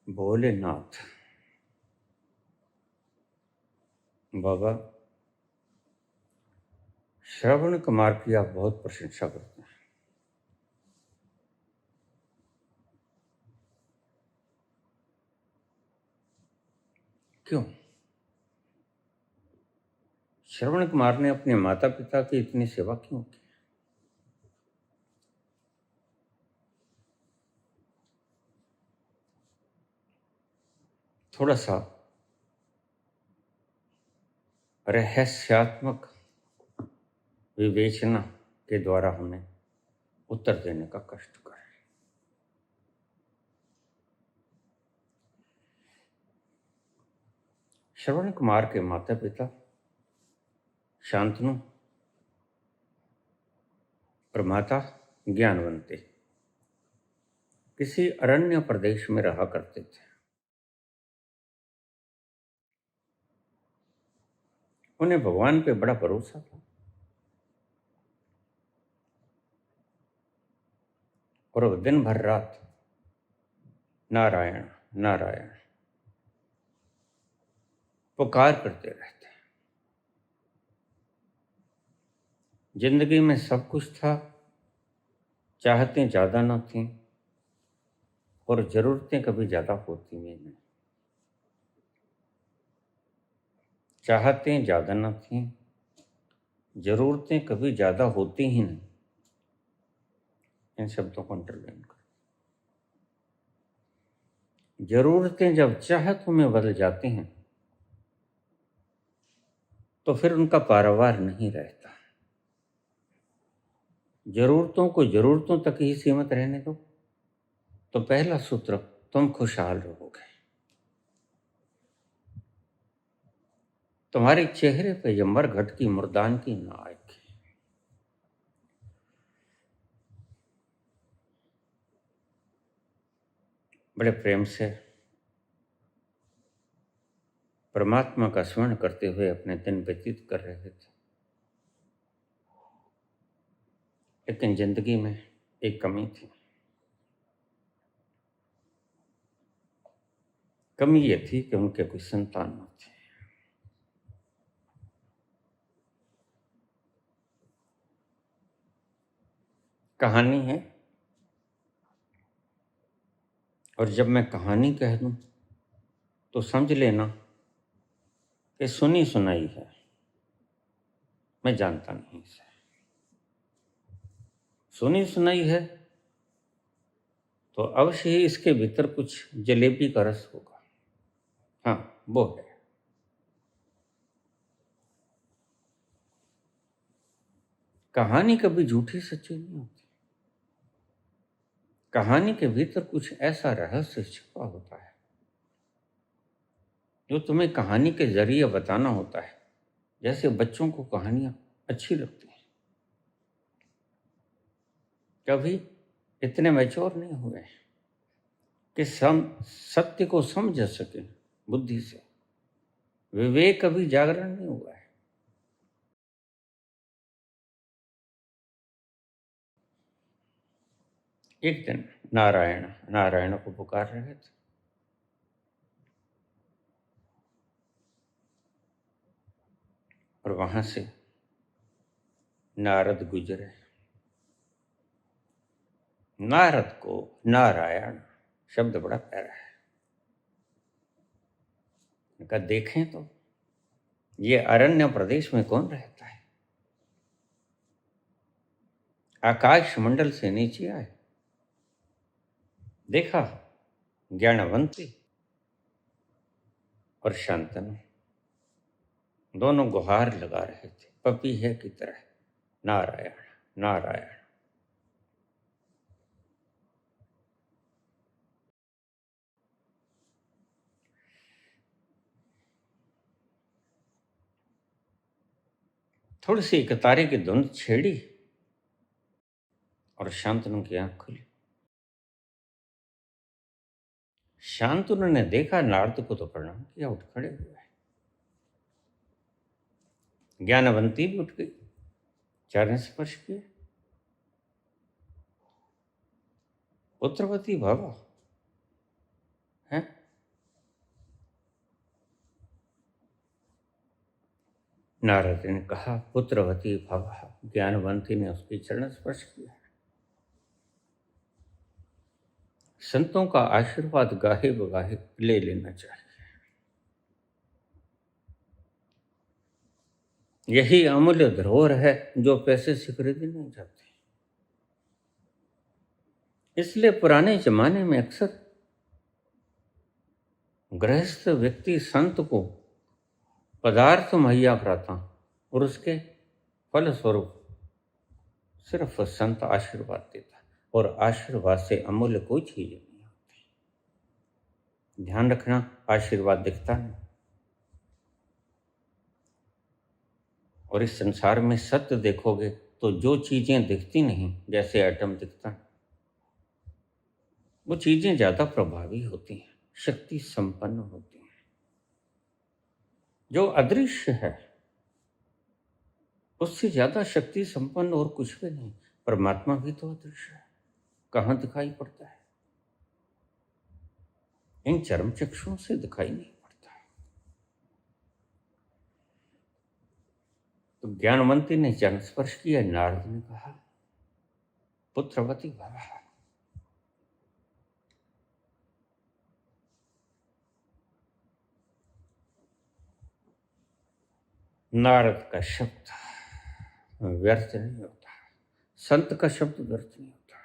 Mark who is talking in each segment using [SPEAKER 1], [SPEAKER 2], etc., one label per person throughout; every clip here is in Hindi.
[SPEAKER 1] भोलेनाथ बाबा श्रवण कुमार की आप बहुत प्रशंसा करते हैं। क्यों? श्रवण कुमार ने अपने माता पिता की इतनी सेवा क्यों की? थोड़ा सा रहस्यात्मक विवेचना के द्वारा हमें उत्तर देने का कष्ट करें। श्रवण कुमार के माता पिता शांतनु और माता ज्ञानवंती किसी अरण्य प्रदेश में रहा करते थे। उन्हें भगवान पे बड़ा भरोसा था और वो दिन भर रात नारायण नारायण पुकार करते रहते। जिंदगी में सब कुछ था, चाहतें ज्यादा न थीं और जरूरतें कभी ज्यादा होती भी नहीं। चाहतें ज्यादा न थीं, जरूरतें कभी ज्यादा होती ही नहीं। इन शब्दों को अंडरलाइन करो। जरूरतें जब चाहतों में बदल जाती हैं तो फिर उनका पारावार नहीं रहता। जरूरतों को जरूरतों तक ही सीमित रहने दो तो पहला सूत्र, तुम खुशहाल रहोगे। तुम्हारे चेहरे पे ये मरघट की मुर्दान की ना आएगी। बड़े प्रेम से परमात्मा का स्मरण करते हुए अपने दिन व्यतीत कर रहे थे, लेकिन जिंदगी में एक कमी थी। कमी ये थी कि उनके कोई संतान न थी। कहानी है, और जब मैं कहानी कह दूं तो समझ लेना कि सुनी सुनाई है। मैं जानता नहीं इसे। सुनी सुनाई है तो अवश्य ही इसके भीतर कुछ जलेबी का रस होगा। हाँ, वो है। कहानी कभी झूठी सच्ची नहीं होती। कहानी के भीतर कुछ ऐसा रहस्य छिपा होता है जो तुम्हें कहानी के जरिए बताना होता है। जैसे बच्चों को कहानियां अच्छी लगती हैं, कभी इतने मैच्योर नहीं हुए कि सत्य को समझ सके बुद्धि से। विवेक अभी जागरण नहीं हुआ है। एक दिन नारायण नारायण को पुकार रहे थे। और वहां से नारद गुजरे। नारद को नारायण शब्द बड़ा प्यारा है। उनका देखें तो ये अरण्य प्रदेश में कौन रहता है? आकाश मंडल से नीचे आए, देखा ज्ञानवंती और शांतनु दोनों गुहार लगा रहे थे पपीहे की तरह, नारायण नारायण। थोड़ी सी एक तारे की धुंध छेड़ी और शांतनु की आंख खुली। शांतनु ने देखा नारद को तो प्रणाम किया, उठ खड़े हुए। ज्ञानवंती भी उठ गई, चरण स्पर्श किए। पुत्रवती भव है, नारद ने कहा, पुत्रवती भव। ज्ञानवंती ने उसकी चरण स्पर्श किया। संतों का आशीर्वाद गाहे बगाहे ले लेना चाहिए। यही अमूल्य धरोहर है जो पैसे से खरीदी नहीं जाती। इसलिए पुराने जमाने में अक्सर गृहस्थ व्यक्ति संत को पदार्थ मुहैया कराता और उसके फलस्वरूप सिर्फ संत आशीर्वाद देता, और आशीर्वाद से अमूल्य कोई चीज नहीं होती। ध्यान रखना, आशीर्वाद दिखता नहीं। और इस संसार में सत्य देखोगे तो जो चीजें दिखती नहीं, जैसे एटम दिखता है, वो चीजें ज्यादा प्रभावी होती हैं, शक्ति संपन्न होती हैं। जो अदृश्य है उससे ज्यादा शक्ति संपन्न और कुछ भी नहीं। परमात्मा भी तो अदृश्य है, कहाँ दिखाई पड़ता है? इन चरम चक्षुओं से दिखाई नहीं पड़ता। तो ज्ञानवंती ने चरण स्पर्श किया। नारद ने कहा, पुत्रवती भव। नारद का शब्द व्यर्थ नहीं होता, संत का शब्द व्यर्थ नहीं होता।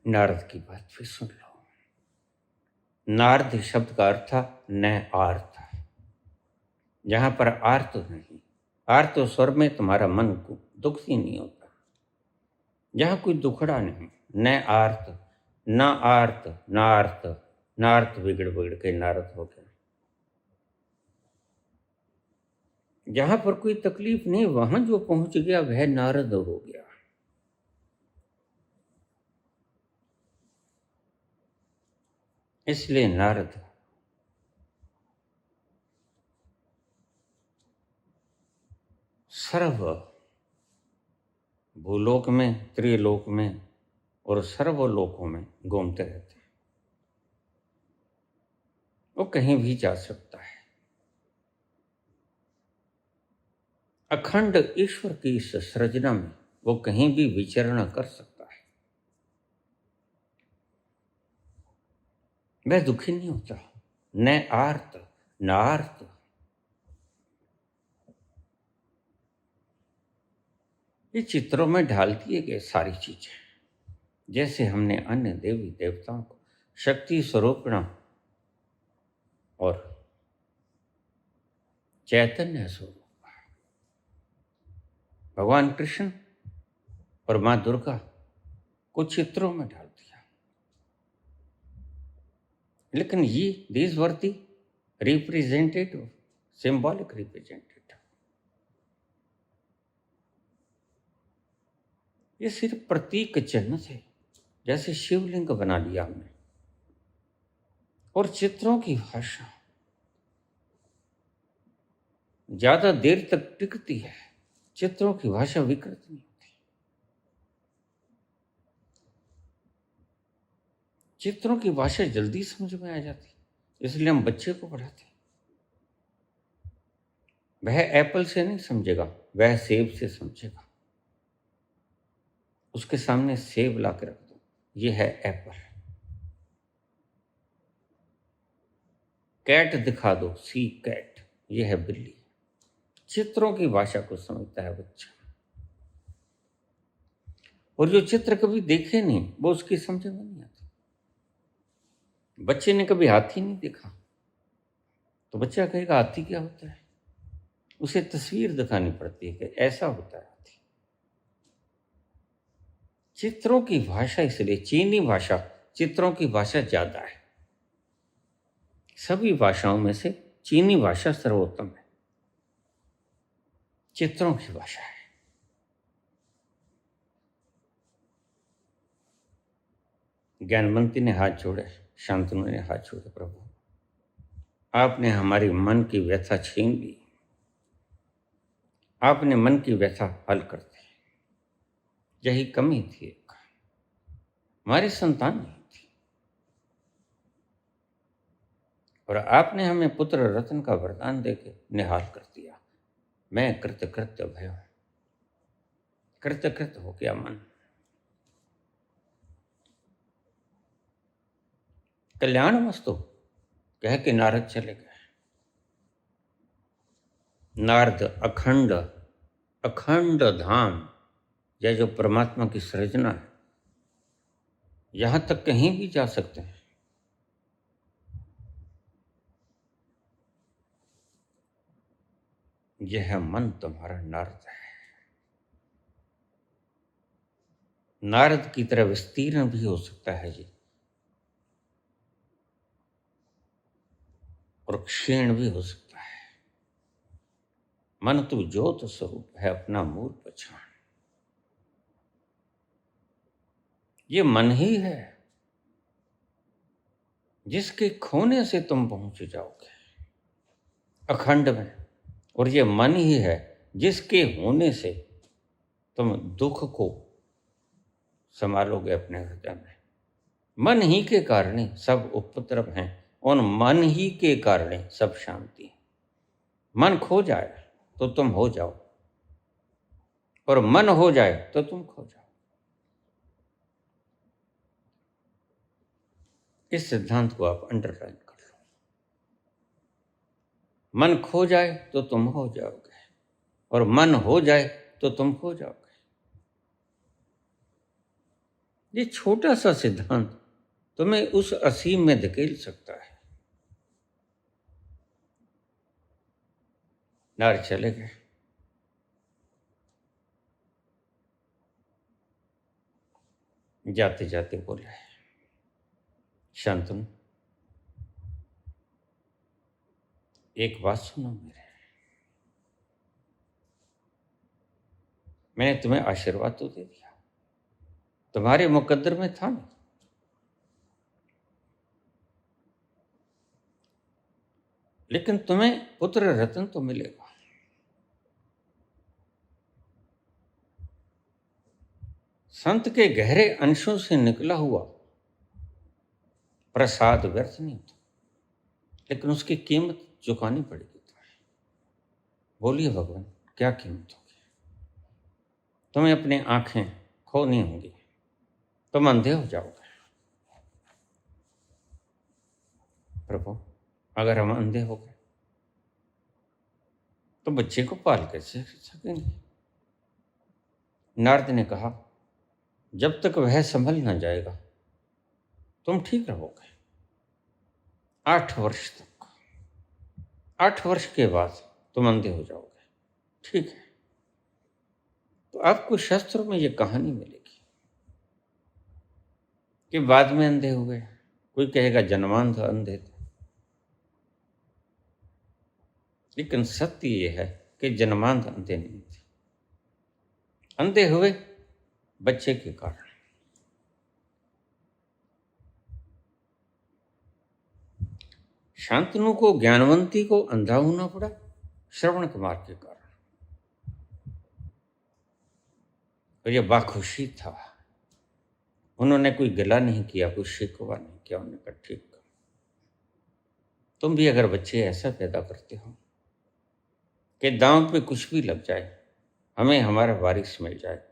[SPEAKER 1] नारद की बात फिर सुन लो। नारद शब्द का अर्थ था न आर्त। जहां पर आर्त नहीं, आर्त स्वर में तुम्हारा मन को दुखी नहीं होता। जहां कोई दुखड़ा नहीं, न आर्त, न आर्त, नार्त, नार्त बिगड़ बिगड़ के नारद हो गया। जहां पर कोई तकलीफ नहीं, वहां जो पहुंच गया वह नारद हो गया। इसलिए नारद सर्व भूलोक में, त्रिलोक में और सर्वलोकों में घूमते रहते हैं। वो कहीं भी जा सकता है। अखंड ईश्वर की इस सृजना में वो कहीं भी विचरण कर सकता है। वह दुखी नहीं होता, न आर्त न आर्त। ये चित्रों में ढाल दिए गए सारी चीजें, जैसे हमने अन्य देवी देवताओं को शक्ति स्वरूपणा और चैतन्य स्वरूप, भगवान कृष्ण और मां दुर्गा को चित्रों में डाल दिया। लेकिन ये these were the representative, symbolic representative. ये सिर्फ प्रतीक चिन्ह थे, जैसे शिवलिंग बना लिया हमने। और चित्रों की भाषा ज्यादा देर तक टिकती है, चित्रों की भाषा विकृत नहीं होती। चित्रों की भाषा जल्दी समझ में आ जाती, इसलिए हम बच्चे को पढ़ाते। वह एप्पल से नहीं समझेगा, वह सेब से समझेगा। उसके सामने सेब ला के रख दो, ये है एप्पल। कैट दिखा दो, सी कैट, ये है बिल्ली। चित्रों की भाषा को समझता है बच्चा। और जो चित्र कभी देखे नहीं, वो उसकी समझ में नहीं आती। बच्चे ने कभी हाथी नहीं देखा तो बच्चा कहेगा हाथी क्या होता है? उसे तस्वीर दिखानी पड़ती है कि ऐसा होता है हाथी। चित्रों की भाषा, इसलिए चीनी भाषा चित्रों की भाषा ज्यादा है। सभी भाषाओं में से चीनी भाषा सर्वोत्तम है, चित्रों की भाषा है। ज्ञानवंती ने हाथ जोड़े, शांतनु ने हाथ जोड़े, प्रभु आपने हमारी मन की व्यथा छीन ली, आपने मन की व्यथा हल कर दी। यही कमी थी एक। हमारी संतान नहीं थी, और आपने हमें पुत्र रत्न का वरदान देके निहाल कर दिया। मैं कृतकृत्य भयो, कृतकृत्य हो गया मन। कल्याणमस्तु कह के नारद चले गए। नारद अखंड अखंड धाम, यह जो परमात्मा की सृजना है, यहां तक कहीं भी जा सकते हैं। यह मन तुम्हारा नारद है। नारद की तरह विस्तीर्ण भी हो सकता है जी, और क्षीण भी हो सकता है। मन तू ज्योत स्वरूप है, अपना मूल पहचान। ये मन ही है जिसके खोने से तुम पहुंच जाओगे अखंड में, और ये मन ही है जिसके होने से तुम दुख को संभालोगे अपने हृदय में। मन ही के कारण सब उपद्रव हैं, उन मन ही के कारण सब शांति है। मन खो जाए तो तुम हो जाओ, और मन हो जाए तो तुम खो जाओ। इस सिद्धांत को आप अंडरलाइन कर लो। मन खो जाए तो तुम हो जाओगे, और मन हो जाए तो तुम हो जाओगे। ये छोटा सा सिद्धांत तुम्हें उस असीम में धकेल सकता है। नारद चले गए। जाते जाते बोले, शांतनु एक बात सुनो मेरे, मैंने तुम्हें आशीर्वाद तो दे दिया, तुम्हारे मुकद्दर में था नहीं, लेकिन तुम्हें पुत्र रत्न तो मिलेगा। संत के गहरे अंशों से निकला हुआ प्रसाद व्यर्थ नहीं होता, लेकिन उसकी कीमत चुकानी पड़ेगी तुम्हें। बोलिए भगवान, क्या कीमत होगी? तुम्हें अपनी आंखें खोनी होंगी, तुम अंधे हो जाओगे। प्रभु, अगर हम अंधे हो गए तो बच्चे को पाल कैसे सकेंगे? नारद ने कहा, जब तक वह संभल न जाएगा तुम ठीक रहोगे। 8 वर्ष तक, 8 वर्ष के बाद तुम अंधे हो जाओगे, ठीक है? तो आपको शास्त्रों में ये कहानी मिलेगी कि बाद में अंधे हुए। कोई कहेगा जन्मांध अंधे थे, लेकिन सत्य ये है कि जन्मांध अंधे नहीं थे। अंधे हुए बच्चे के कारण। शांतनु को, ज्ञानवंती को अंधा होना पड़ा श्रवण कुमार के कारण, और ये बाखुशी था। उन्होंने कोई गिला नहीं किया, कोई शिकवा नहीं किया। उन्होंने कहा ठीक, तुम भी अगर बच्चे ऐसा पैदा करते हो कि दांव पे कुछ भी लग जाए, हमें हमारा वारिस मिल जाए,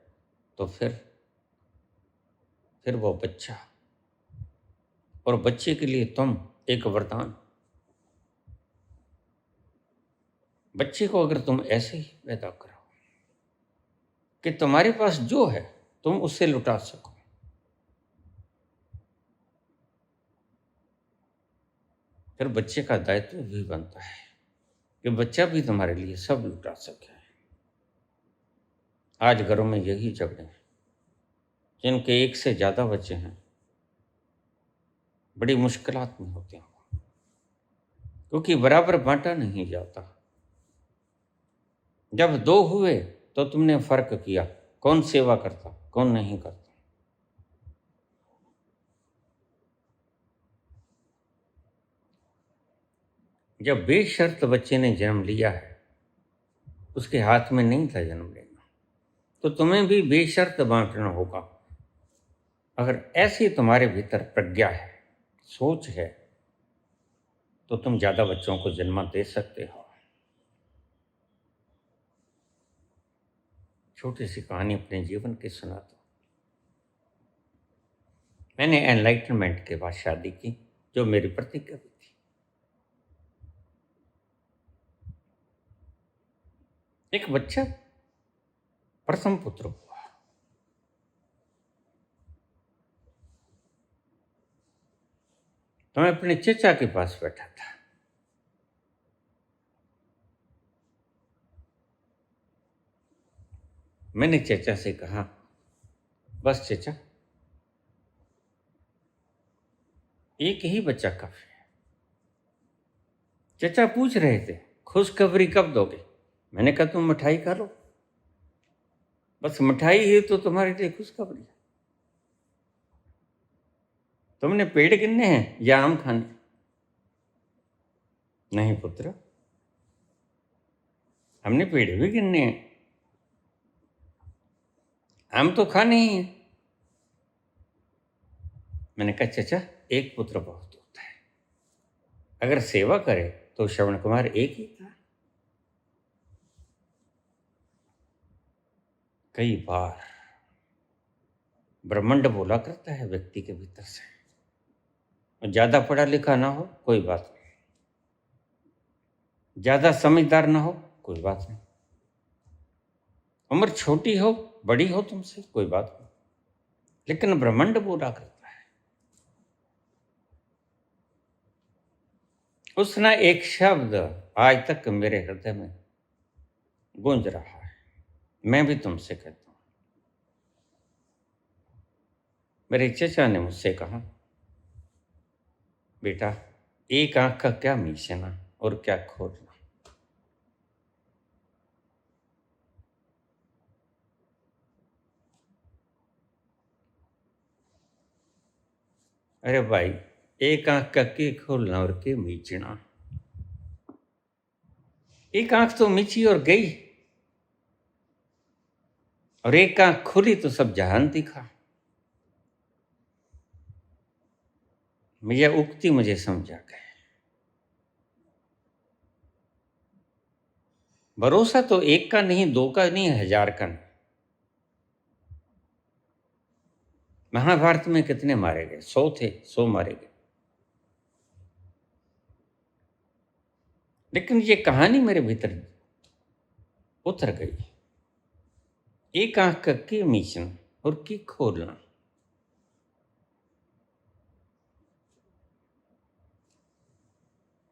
[SPEAKER 1] तो फिर वो बच्चा, और बच्चे के लिए तुम एक वरदान। बच्चे को अगर तुम ऐसे ही पैदा करो कि तुम्हारे पास जो है तुम उससे लुटा सको, फिर बच्चे का दायित्व भी बनता है कि बच्चा भी तुम्हारे लिए सब लुटा सके। आज घरों में यही झगड़े हैं। जिनके एक से ज्यादा बच्चे हैं बड़ी मुश्किलात में होते हैं, क्योंकि बराबर बांटा नहीं जाता। जब 2 हुए तो तुमने फर्क किया, कौन सेवा करता कौन नहीं करता। जब बेशर्त बच्चे ने जन्म लिया है, उसके हाथ में नहीं था जन्म लेना, तो तुम्हें भी बेशर्त बांटना होगा। अगर ऐसी तुम्हारे भीतर प्रज्ञा है, सोच है, तो तुम ज्यादा बच्चों को जन्म दे सकते हो। छोटी सी कहानी अपने जीवन की सुनाता हूं। मैंने एनलाइटनमेंट के बाद शादी की, जो मेरी प्रतिज्ञा भी थी। एक बच्चा प्रथम पुत्र हुआ। तो मैं अपने चचा के पास बैठा था। मैंने चचा से कहा, बस चचा, एक ही बच्चा काफी है। चचा पूछ रहे थे, खुशखबरी कब दोगे? मैंने कहा, तुम मिठाई खा लो, बस मिठाई ही तो तुम्हारे लिए खुशखबरी है। तुमने पेड़ गिनने हैं या आम खाने? नहीं पुत्र, हमने पेड़ भी गिनने हैं, आम तो खाने ही हैं। मैंने कहा, चचा, एक पुत्र बहुत होता है, अगर सेवा करे तो श्रवण कुमार एक ही था। कई बार ब्रह्मांड बोला करता है व्यक्ति के भीतर से। ज्यादा पढ़ा लिखा ना हो, कोई बात नहीं, ज्यादा समझदार ना हो, कोई बात नहीं, उम्र छोटी हो बड़ी हो तुमसे, कोई बात नहीं, लेकिन ब्रह्मांड बोला करता है। उसने एक शब्द आज तक मेरे हृदय में गूंज रहा है। मैं भी तुमसे कहता हूं। मेरे चचा ने मुझसे कहा, बेटा, एक आंख का क्या मीचना और क्या खोलना। अरे भाई, एक आंख का के खोलना और के मीचना। एक आंख तो मीची और गई, और एक आंख खुली तो सब जहान दिखा। यह उक्ति मुझे समझा गए। भरोसा तो एक का नहीं, दो का नहीं, 1000 का नहीं। महाभारत में कितने मारे गए? 100 थे, 100 मारे गए। लेकिन ये कहानी मेरे भीतर उतर गई। एक आंख का के मीचना और की खोलना।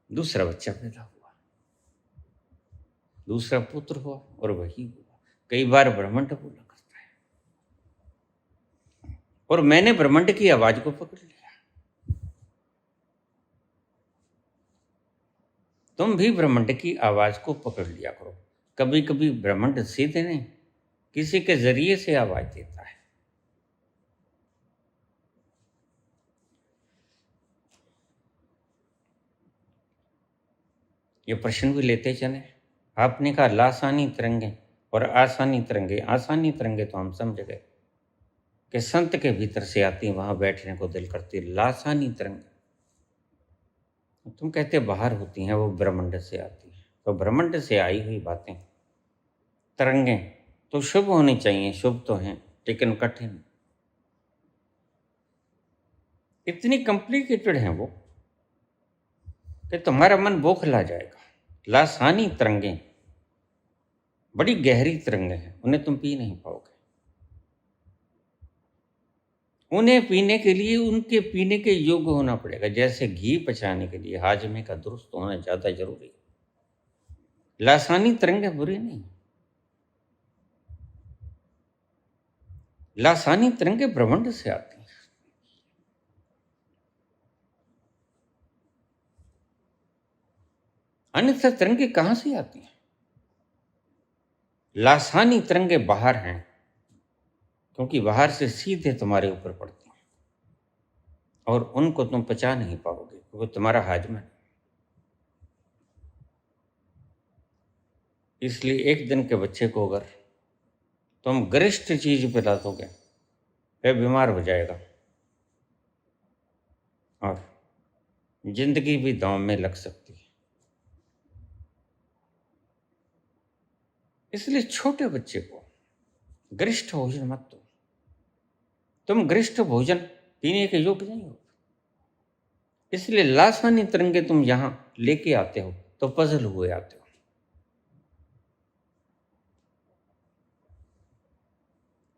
[SPEAKER 1] दूसरा बच्चा पैदा हुआ, दूसरा पुत्र हुआ, और वही हुआ। कई बार ब्रह्मांड बोला करता है, और मैंने ब्रह्मांड की आवाज को पकड़ लिया। तुम भी ब्रह्मांड की आवाज को पकड़ लिया करो। कभी कभी ब्रह्मांड सीधे नहीं, किसी के जरिए से आवाज देता है। ये प्रश्न भी लेते चले। आपने कहा लासानी तरंगे और आसानी तरंगे। आसानी तरंगे तो हम समझ गए कि संत के भीतर से आती, वहां बैठने को दिल करती। लासानी तरंगे तुम कहते बाहर होती हैं, वो ब्रह्मांड से आती है। तो ब्रह्मांड से आई हुई बातें, तरंगे तो शुभ होनी चाहिए, शुभ तो हैं, लेकिन कठिन, इतनी कॉम्प्लिकेटेड है वो कि तुम्हारा मन बौखला जाएगा। लासानी तरंगे बड़ी गहरी तरंगे हैं, उन्हें तुम पी नहीं पाओगे। उन्हें पीने के लिए उनके पीने के योग्य होना पड़ेगा। जैसे घी पचाने के लिए हाजमे का दुरुस्त होना ज्यादा जरूरी है। लासानी तरंगे बुरी नहीं, लासानी तरंगे ब्रह्मांड से आती हैं। अन्यथा तरंगे कहां से आती हैं? लासानी तरंगे बाहर हैं, क्योंकि बाहर से सीधे तुम्हारे ऊपर पड़ती हैं, और उनको तुम पचा नहीं पाओगे, क्योंकि तुम्हारा हाजमा नहीं। इसलिए एक दिन के बच्चे को अगर तुम गरिष्ठ चीज पिला दोगे, वह बीमार हो जाएगा, और जिंदगी भी दांव में लग सकती है। इसलिए छोटे बच्चे को गरिष्ठ भोजन मत दो। तुम गरिष्ठ भोजन पीने के योग्य नहीं हो, इसलिए लासानी तिरंगे तुम यहां लेके आते हो तो पजल हुए आते हो।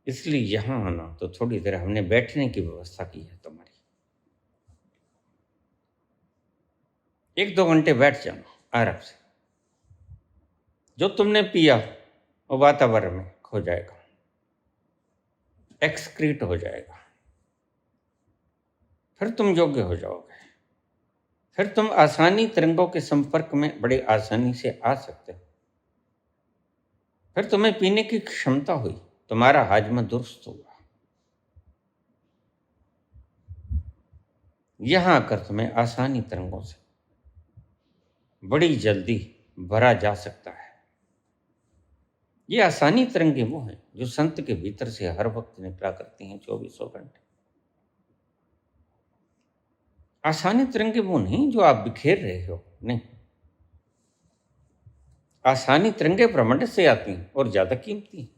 [SPEAKER 1] इसलिए यहां आना तो थोड़ी देर हमने बैठने की व्यवस्था की है तुम्हारी। 1-2 घंटे बैठ जाना आराम से। जो तुमने पिया वो वातावरण में खो जाएगा, एक्सक्रीट हो जाएगा, फिर तुम योग्य हो जाओगे। फिर तुम आसानी तिरंगों के संपर्क में बड़े आसानी से आ सकते हो। फिर तुम्हें पीने की क्षमता हुई, तुम्हारा हाजमा दुरुस्त हुआ। यहां आकर तुम्हें आसानी तिरंगों से बड़ी जल्दी भरा जा सकता है। ये आसानी तिरंगे वो हैं जो संत के भीतर से हर वक्त निकला करती हैं 24 घंटे। आसानी तिरंगे वो नहीं जो आप बिखेर रहे हो, नहीं। आसानी तिरंगे ब्रह्मांड से आती हैं और ज्यादा कीमती हैं।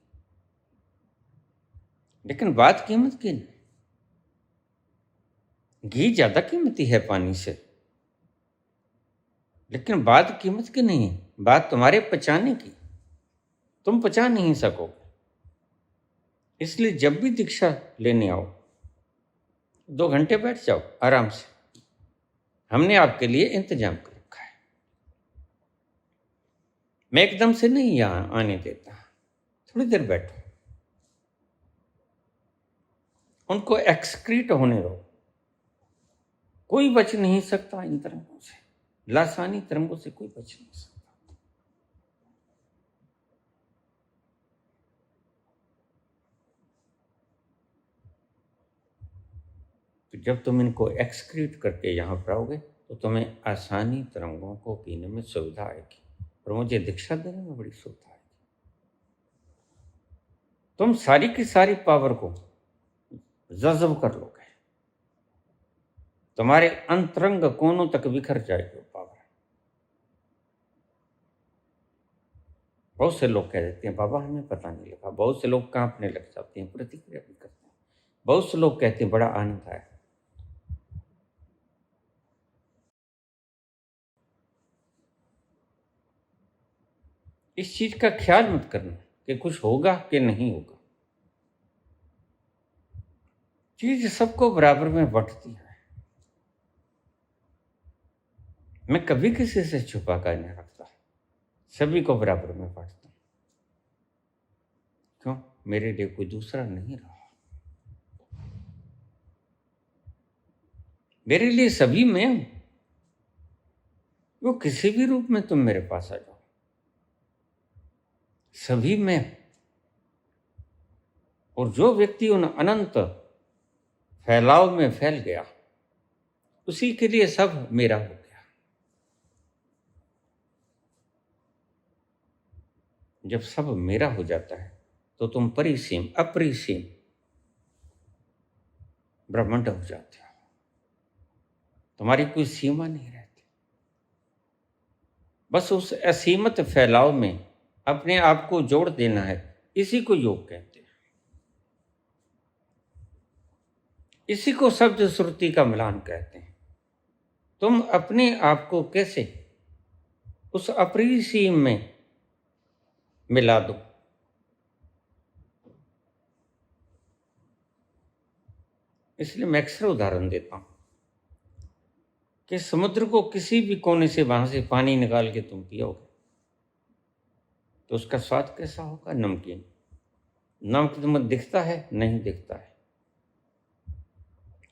[SPEAKER 1] लेकिन बात कीमत की नहीं। घी ज्यादा कीमती है पानी से, लेकिन बात कीमत की नहीं है, बात तुम्हारे पचाने की। तुम पचा नहीं सकोगे। इसलिए जब भी दीक्षा लेने आओ 2 घंटे बैठ जाओ आराम से। हमने आपके लिए इंतजाम कर रखा है। मैं एकदम से नहीं यहां आने देता, थोड़ी देर बैठो, उनको एक्सक्रीट होने दो। कोई बच नहीं सकता इन तरंगों से, लासानी तरंगों से कोई बच नहीं सकता। तो जब तुम इनको एक्सक्रीट करके यहां पर आओगे तो तुम्हें आसानी तरंगों को पीने में सुविधा आएगी और मुझे दीक्षा देने में बड़ी सुविधा आएगी। तुम सारी की सारी पावर को जज्ब कर लोगे, तुम्हारे अंतरंग कोनों तक बिखर जाएगी पावर। बहुत से लोग कह देते हैं बाबा हमें पता नहीं लगा, बहुत से लोग कांपने लग जाते हैं, प्रतिक्रिया भी करते हैं, बहुत से लोग कहते हैं बड़ा आनंद आया। इस चीज का ख्याल मत करना कि कुछ होगा कि नहीं होगा। चीज सबको बराबर में बंटती है। मैं कभी किसी से छुपा कर नहीं रखता, सभी को बराबर में बांटता हूं। क्यों? मेरे लिए कोई दूसरा नहीं रहा। मेरे लिए सभी मैं हूं। वो किसी भी रूप में तुम मेरे पास आ जाओ, सभी मैं। और जो व्यक्ति उन अनंत फैलाव में फैल गया उसी के लिए सब मेरा हो गया। जब सब मेरा हो जाता है तो तुम परिसीम अपरिसीम ब्रह्मांड हो जाते हो। तुम्हारी कोई सीमा नहीं रहती। बस उस असीमित फैलाव में अपने आप को जोड़ देना है, इसी को योग कहते हैं। इसी को शब्द श्रुति का मिलान कहते हैं। तुम अपने आप को कैसे उस अपरिसीम में मिला दो। इसलिए मैं अक्सर उदाहरण देता हूं कि समुद्र को किसी भी कोने से वहां से पानी निकाल के तुम पियोगे तो उसका स्वाद कैसा होगा? नमकीन। नमक तुम्हें दिखता है? नहीं दिखता है।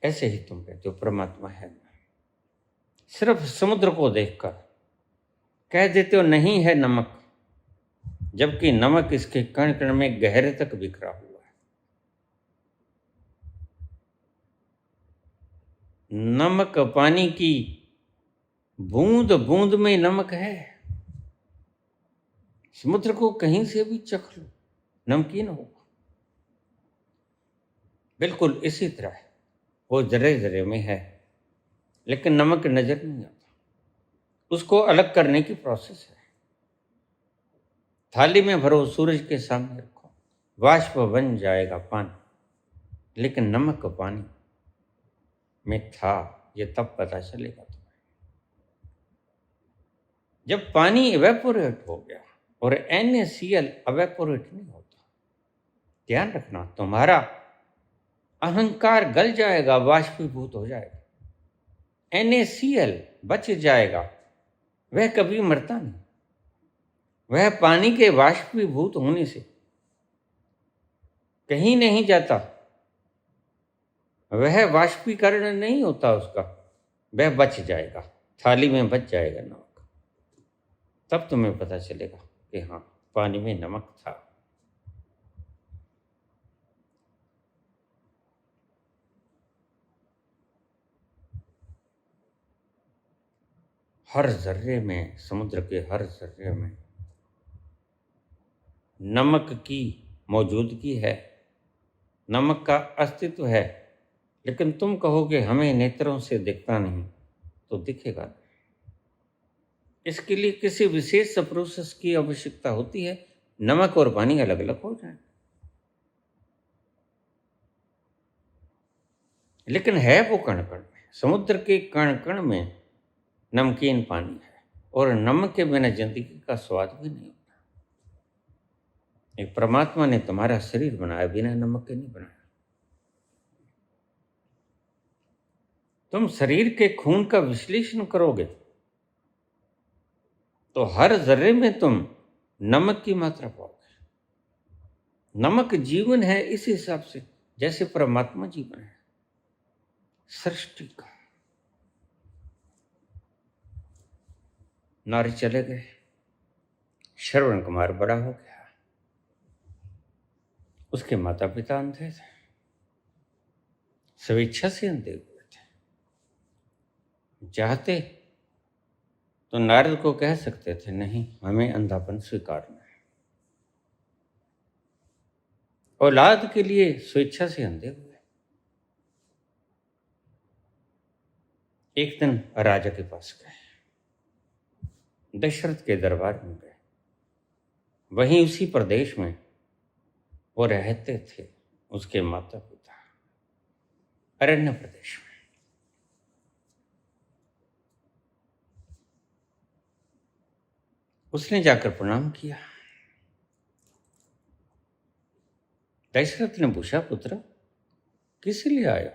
[SPEAKER 1] ऐसे ही तुम कहते हो परमात्मा है। सिर्फ समुद्र को देखकर कह देते हो नहीं है नमक, जबकि नमक इसके कण कण में गहरे तक बिखरा हुआ है। नमक पानी की बूंद बूंद में नमक है। समुद्र को कहीं से भी चख लो, नमकीन होगा। बिल्कुल इसी तरह वो जरे जरे में है लेकिन नमक नजर नहीं आता। उसको अलग करने की प्रोसेस है। थाली में भरो, सूरज के सामने रखो, वाष्प बन जाएगा पानी, लेकिन नमक पानी में था ये तब पता चलेगा तुम्हें जब पानी इवेपोरेट हो गया। और NaCl इवेपोरेट नहीं होता। ध्यान रखना, तुम्हारा अहंकार गल जाएगा, वाष्पीभूत हो जाएगा। NaCl बच जाएगा, वह कभी मरता नहीं। वह पानी के वाष्पीभूत होने से कहीं नहीं जाता। वह वाष्पीकरण नहीं होता उसका, वह बच जाएगा, थाली में बच जाएगा नमक। तब तुम्हें पता चलेगा कि हाँ, पानी में नमक था। हर जर्रे में, समुद्र के हर जर्रे में नमक की मौजूदगी है, नमक का अस्तित्व है। लेकिन तुम कहोगे हमें नेत्रों से दिखता नहीं, तो दिखेगा नहीं। इसके लिए किसी विशेष प्रोसेस की आवश्यकता होती है। नमक और पानी अलग अलग हो जाए, लेकिन है वो कण कण में। समुद्र के कण कण में नमकीन पानी है, और नमक के बिना जिंदगी का स्वाद भी नहीं होता। एक परमात्मा ने तुम्हारा शरीर बनाया, बिना नमक के नहीं बनाया। तुम शरीर के खून का विश्लेषण करोगे तो हर जर्रे में तुम नमक की मात्रा पाओगे। नमक जीवन है इस हिसाब से जैसे परमात्मा जीवन है सृष्टि का। नारी चले गए, श्रवण कुमार बड़ा हो गया, उसके माता पिता अंधे थे, स्वेच्छा से अंधे हुए थे। चाहते तो नारद को कह सकते थे, नहीं, हमें अंधापन स्वीकारना है। औलाद के लिए स्वेच्छा से अंधे हुए। एक दिन राजा के पास गए, दशरथ के दरबार में गए। वहीं उसी प्रदेश में वो रहते थे, उसके माता पिता, अरण्य प्रदेश में। उसने जाकर प्रणाम किया। दशरथ ने पूछा, पुत्र किस लिए आया?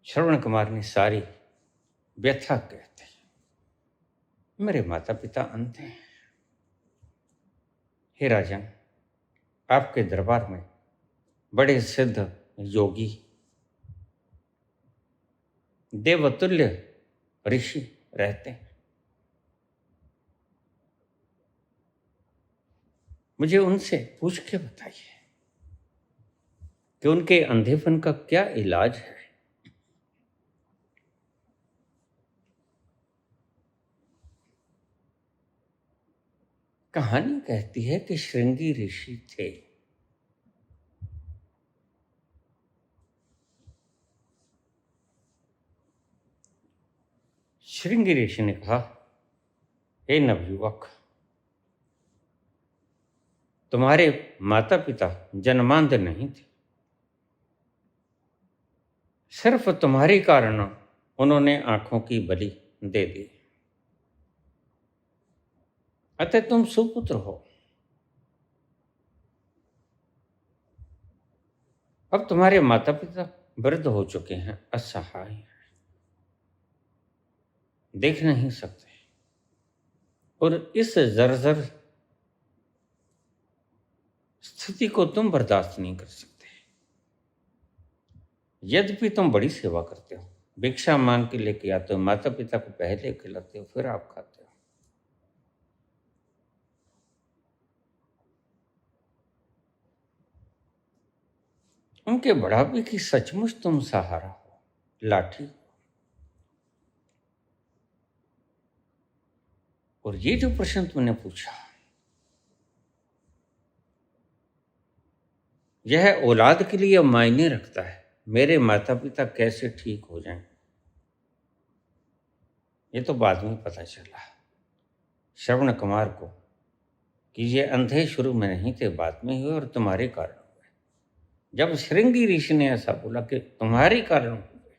[SPEAKER 1] श्रवण कुमार ने सारी व्यथा कहते, मेरे माता पिता अंधे हैं। हे राजन, आपके दरबार में बड़े सिद्ध योगी, देवतुल्य ऋषि रहते हैं। मुझे उनसे पूछ के बताइए कि उनके अंधेपन का क्या इलाज है। कहानी कहती है कि श्रृंगी ऋषि थे। श्रृंगी ऋषि ने कहा, हे नवयुवक, तुम्हारे माता पिता जन्मांध नहीं थे। सिर्फ तुम्हारे कारण उन्होंने आंखों की बलि दे दी। अतः तुम सुपुत्र हो। अब तुम्हारे माता पिता वृद्ध हो चुके हैं, असहाय हैं, देख नहीं सकते, और इस जर्जर स्थिति को तुम बर्दाश्त नहीं कर सकते। यद्यपि तुम बड़ी सेवा करते हो, भिक्षा मांग के लेके आते हो, माता पिता को पहले खिलाते हो, फिर आप खाते हो। उनके बढ़ापे की सचमुच तुम सहारा हो, लाठी हो। और ये जो प्रश्न तुमने पूछा, यह औलाद के लिए मायने रखता है। मेरे माता पिता कैसे ठीक हो जाएं, ये तो बाद में पता चला श्रवण कुमार को कि ये अंधे शुरू में नहीं थे, बाद में हुए और तुम्हारे कारण हुए। जब श्रृंगी ऋषि ने ऐसा बोला कि तुम्हारे कारण हुए,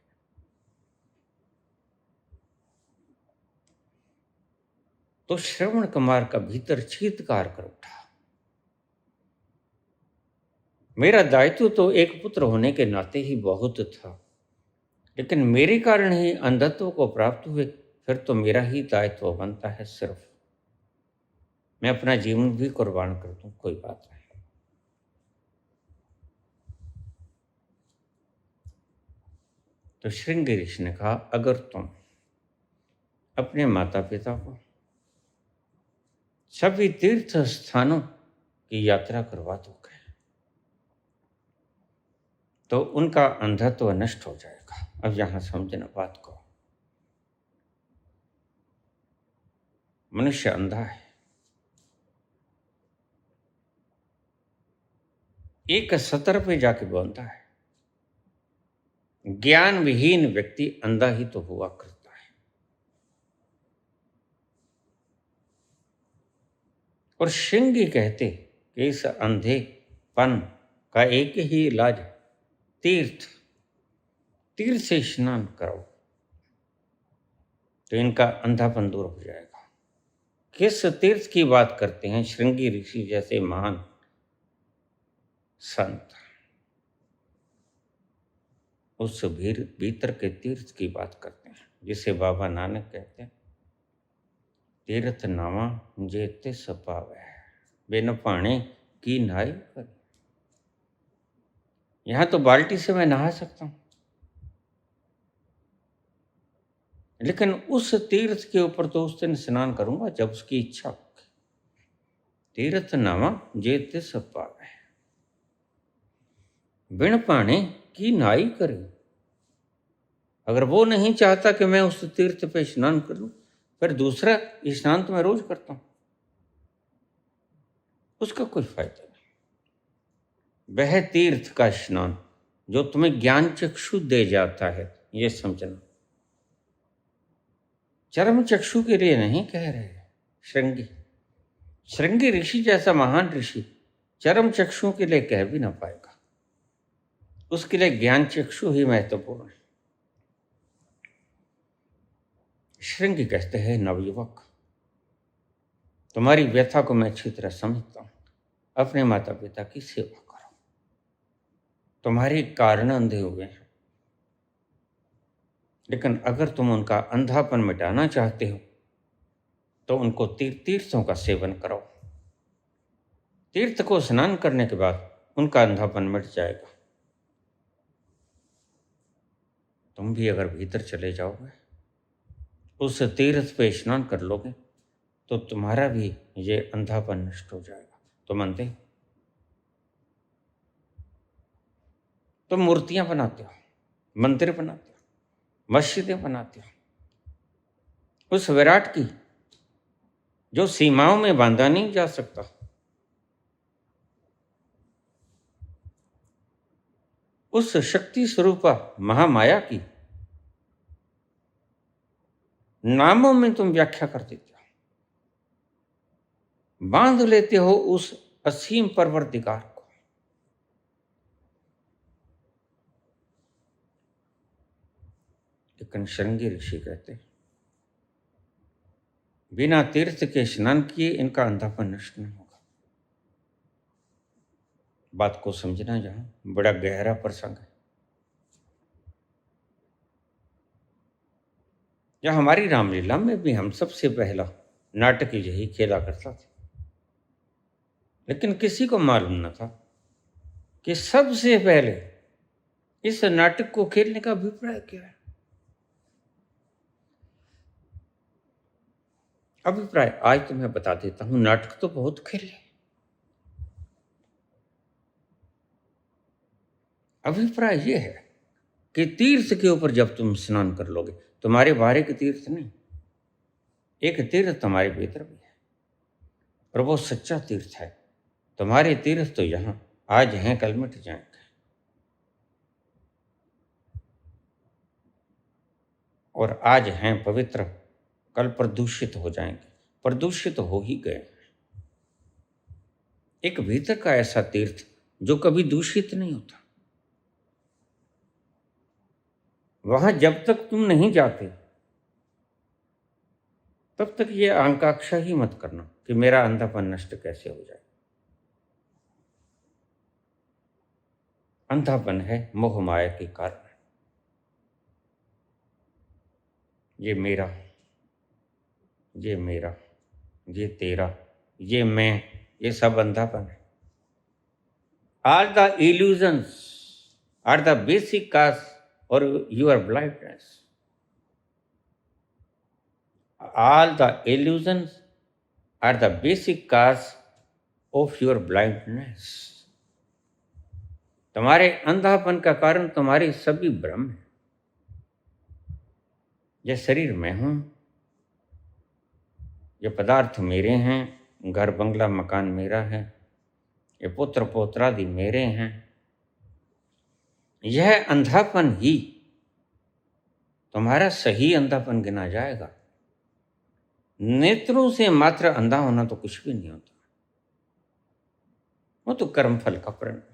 [SPEAKER 1] तो श्रवण कुमार का भीतर चीत्कार कर उठा। मेरा दायित्व तो एक पुत्र होने के नाते ही बहुत था, लेकिन मेरे कारण ही अंधत्व को प्राप्त हुए, फिर तो मेरा ही दायित्व बनता है। सिर्फ मैं अपना जीवन भी कुर्बान कर दूं, कोई बात नहीं। तो श्रृंगी ऋषि ने कहा, अगर तुम अपने माता पिता को सभी तीर्थ स्थानों की यात्रा करवा दोगे तो उनका अंधत्व नष्ट हो जाएगा। अब यहां समझना बात को, मनुष्य अंधा है। एक सतर पे जाके बोलता है, ज्ञान विहीन व्यक्ति अंधा ही तो हुआ करता है। और श्रृंगी कहते कि इस अंधेपन का एक ही इलाज, तीर्थ से स्नान करो तो इनका अंधापन दूर हो जाएगा। किस तीर्थ की बात करते हैं श्रृंगी ऋषि जैसे महान संत? उस भीतर के तीर्थ की बात करते हैं, जिसे बाबा नानक कहते हैं, तीर्थ नावा जे तिस पावै बिन पानी की नहाई कर। यहां तो बाल्टी से मैं नहा सकता हूं, लेकिन उस तीर्थ के ऊपर तो उस दिन स्नान करूंगा जब उसकी इच्छा होगी। तीर्थ नावा जे तिस पावै बिन पानी की नहाई करे। अगर वो नहीं चाहता कि मैं उस तीर्थ पे स्नान करूं, फिर दूसरा स्नान तो मैं रोज करता हूं, उसका कोई फायदा नहीं। वह तीर्थ का स्नान जो तुम्हें ज्ञान चक्षु दे जाता है, ये समझना। चरम चक्षु के लिए नहीं कह रहे। श्रृंगी ऋषि जैसा महान ऋषि चरम चक्षु के लिए कह भी ना पाएगा, उसके लिए ज्ञान चक्षु ही महत्वपूर्ण है। श्रृंगी कहते हैं, नवयुवक, तुम्हारी व्यथा को मैं अच्छी तरह समझता हूं। अपने माता पिता की सेवा करो, तुम्हारे कारण अंधे हुए हैं, लेकिन अगर तुम उनका अंधापन मिटाना चाहते हो तो उनको तीर्थों का सेवन करो। तीर्थ को स्नान करने के बाद उनका अंधापन मिट जाएगा। तुम भी अगर भीतर चले जाओगे, उस तीर्थ पे स्नान कर लोगे, तो तुम्हारा भी ये अंधापन नष्ट हो जाएगा। तो मानते हो? तुम मूर्तियां बनाते हो, मंदिर बनाते हो, मस्जिदें बनाते हो, उस विराट की जो सीमाओं में बांधा नहीं जा सकता, उस शक्ति स्वरूपा महामाया की नामों में तुम व्याख्या कर देते हो, बांध लेते हो उस असीम परवरदिगार को। लेकिन श्रृंगी ऋषि कहते, बिना तीर्थ के स्नान किए इनका अंधापन नष्ट नहीं होगा। बात को समझना, जहां बड़ा गहरा प्रसंग है। या हमारी रामलीला में भी हम सबसे पहला नाटक यही खेला करता था, लेकिन किसी को मालूम न था कि सबसे पहले इस नाटक को खेलने का अभिप्राय क्या है। अभिप्राय आज तो मैं बता देता हूं। नाटक तो बहुत खेले, अभिप्राय यह है कि तीर्थ के ऊपर जब तुम स्नान कर लोगे, तुम्हारे बाहर के तीर्थ नहीं, एक तीर्थ तुम्हारे भीतर भी है, और वो सच्चा तीर्थ है। तुम्हारे तीर्थ तो यहाँ आज हैं कल मिट जाएंगे, और आज हैं पवित्र कल प्रदूषित हो जाएंगे, प्रदूषित हो ही गए। एक भीतर का ऐसा तीर्थ जो कभी दूषित नहीं होता, वहां जब तक तुम नहीं जाते तब तक ये आकांक्षा ही मत करना कि मेरा अंधापन नष्ट कैसे हो जाए। अंधापन है मोह माया के कारण। ये मेरा, ये मेरा, ये तेरा, ये मैं, ये सब अंधापन है। All the illusions are the basic cause or your blindness. All the illusions are the basic cause of your blindness. तुम्हारे अंधापन का कारण तुम्हारी सभी भ्रम है। ये शरीर मैं हूं, ये पदार्थ मेरे हैं, घर बंगला मकान मेरा है, ये पुत्र पौत्रादि मेरे हैं। यह अंधापन ही तुम्हारा सही अंधापन गिना जाएगा। नेत्रों से मात्र अंधा होना तो कुछ भी नहीं होता, वो तो कर्मफल का परिणाम।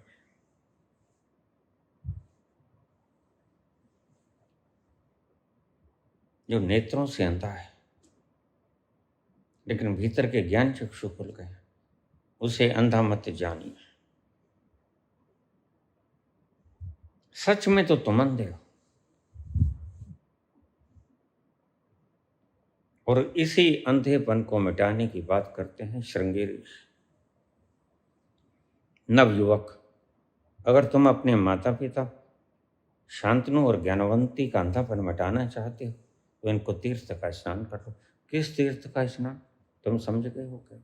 [SPEAKER 1] जो नेत्रों से अंधा है लेकिन भीतर के ज्ञान चक्षु खुल गए, उसे अंधा मत जानिए। सच में तो तुम अंधे हो, और इसी अंधेपन को मिटाने की बात करते हैं श्रृंगेरी ऋषि। नवयुवक, अगर तुम अपने माता पिता शांतनु और ज्ञानवंती का अंधापन मिटाना चाहते हो तो इनको तीर्थ का स्नान करो। किस तीर्थ का स्नान? तुम समझ गए हो क्या?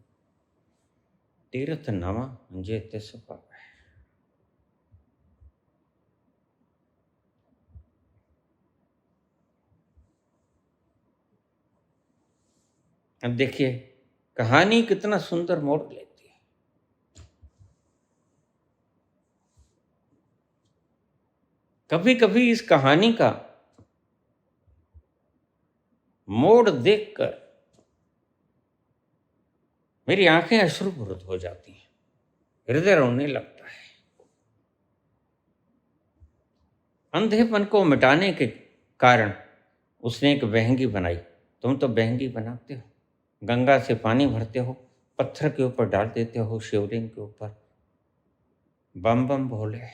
[SPEAKER 1] तीर्थ नवा जेते सपा। अब देखिए कहानी कितना सुंदर मोड़ लेती है। कभी कभी इस कहानी का मोड़ देखकर मेरी आंखें अश्रुपूरित हो जाती हैं, हृदय रोने लगता है। अंधेपन को मिटाने के कारण उसने एक बहंगी बनाई। तुम तो बहंगी बनाते हो, गंगा से पानी भरते हो, पत्थर के ऊपर डाल देते हो, शिवलिंग के ऊपर बम बम बोले,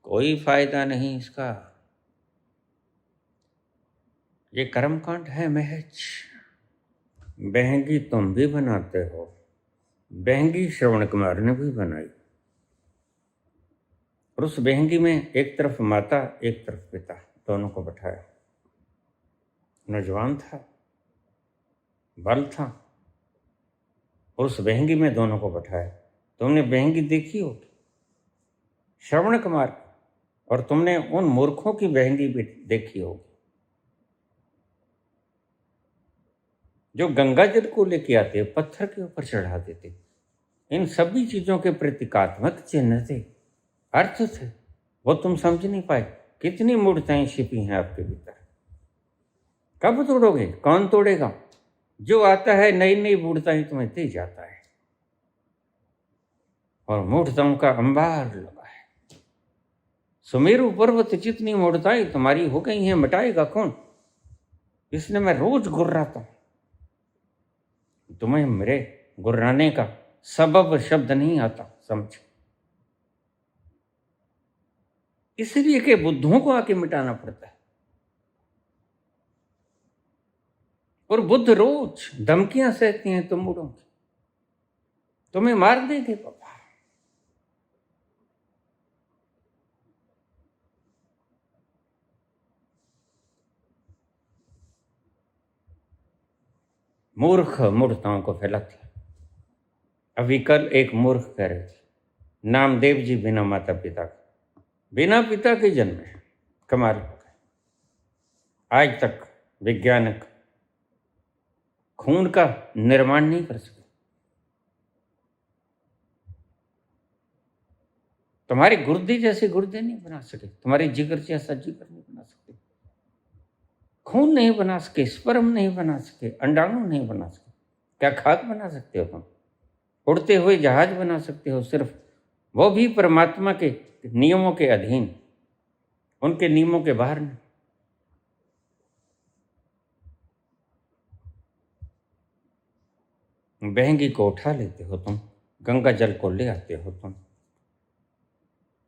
[SPEAKER 1] कोई फायदा नहीं इसका। ये कर्मकांड है महज। बहंगी तुम भी बनाते हो, बहंगी श्रवण कुमार ने भी बनाई, और उस बहंगी में एक तरफ माता एक तरफ पिता, दोनों को बैठाया। नौजवान था, बल था, और उस बहंगी में दोनों को बैठाया। तुमने बहंगी देखी होगी श्रवण कुमार, और तुमने उन मूर्खों की बहंगी भी देखी होगी जो गंगा जल को लेके आते, पत्थर के ऊपर चढ़ा देते। इन सभी चीजों के प्रतीकात्मक चिन्ह थे, अर्थ थे, वो तुम समझ नहीं पाए। कितनी मूर्तियां छिपी हैं आपके भीतर। कब तोड़ोगे? कौन तोड़ेगा? जो आता है नई नई मूर्तियां तुम्हें दे जाता है, और मूर्तियों का अंबार लगा है। सुमेरु पर्वत जितनी मूर्तियां तुम्हारी हो गई हैं, मिटाएगा कौन? इसलिए मैं रोज गुर्राता हूं। तुम्हें मेरे गुर्राने का सबब शब्द नहीं आता, समझ। इसलिए कि बुद्धों को आके मिटाना पड़ता है, और बुद्ध रोज धमकियां सहती हैं तुम बूढ़ों की, तुम्हें मार देंगे पापा। मूर्ख मूर्खताओं को फैलाती। अभी कल एक मूर्ख कह रहे थे, नामदेव जी बिना माता पिता के, बिना पिता के जन्मे। कमाल हो गए। आज तक वैज्ञानिक खून का निर्माण नहीं कर सके। तुम्हारे गुर्दे जैसे गुर्दे नहीं बना सके, तुम्हारे जिगर जैसा जिगर नहीं बना सके, खून नहीं बना सके, स्पर्म नहीं बना सके, अंडाणु नहीं बना सके। क्या खाक बना सकते हो तुम? उड़ते हुए जहाज बना सकते हो, सिर्फ वो भी परमात्मा के नियमों के अधीन, उनके नियमों के बाहर नहीं। बहंगी को उठा लेते हो तुम, गंगा जल को ले आते हो तुम,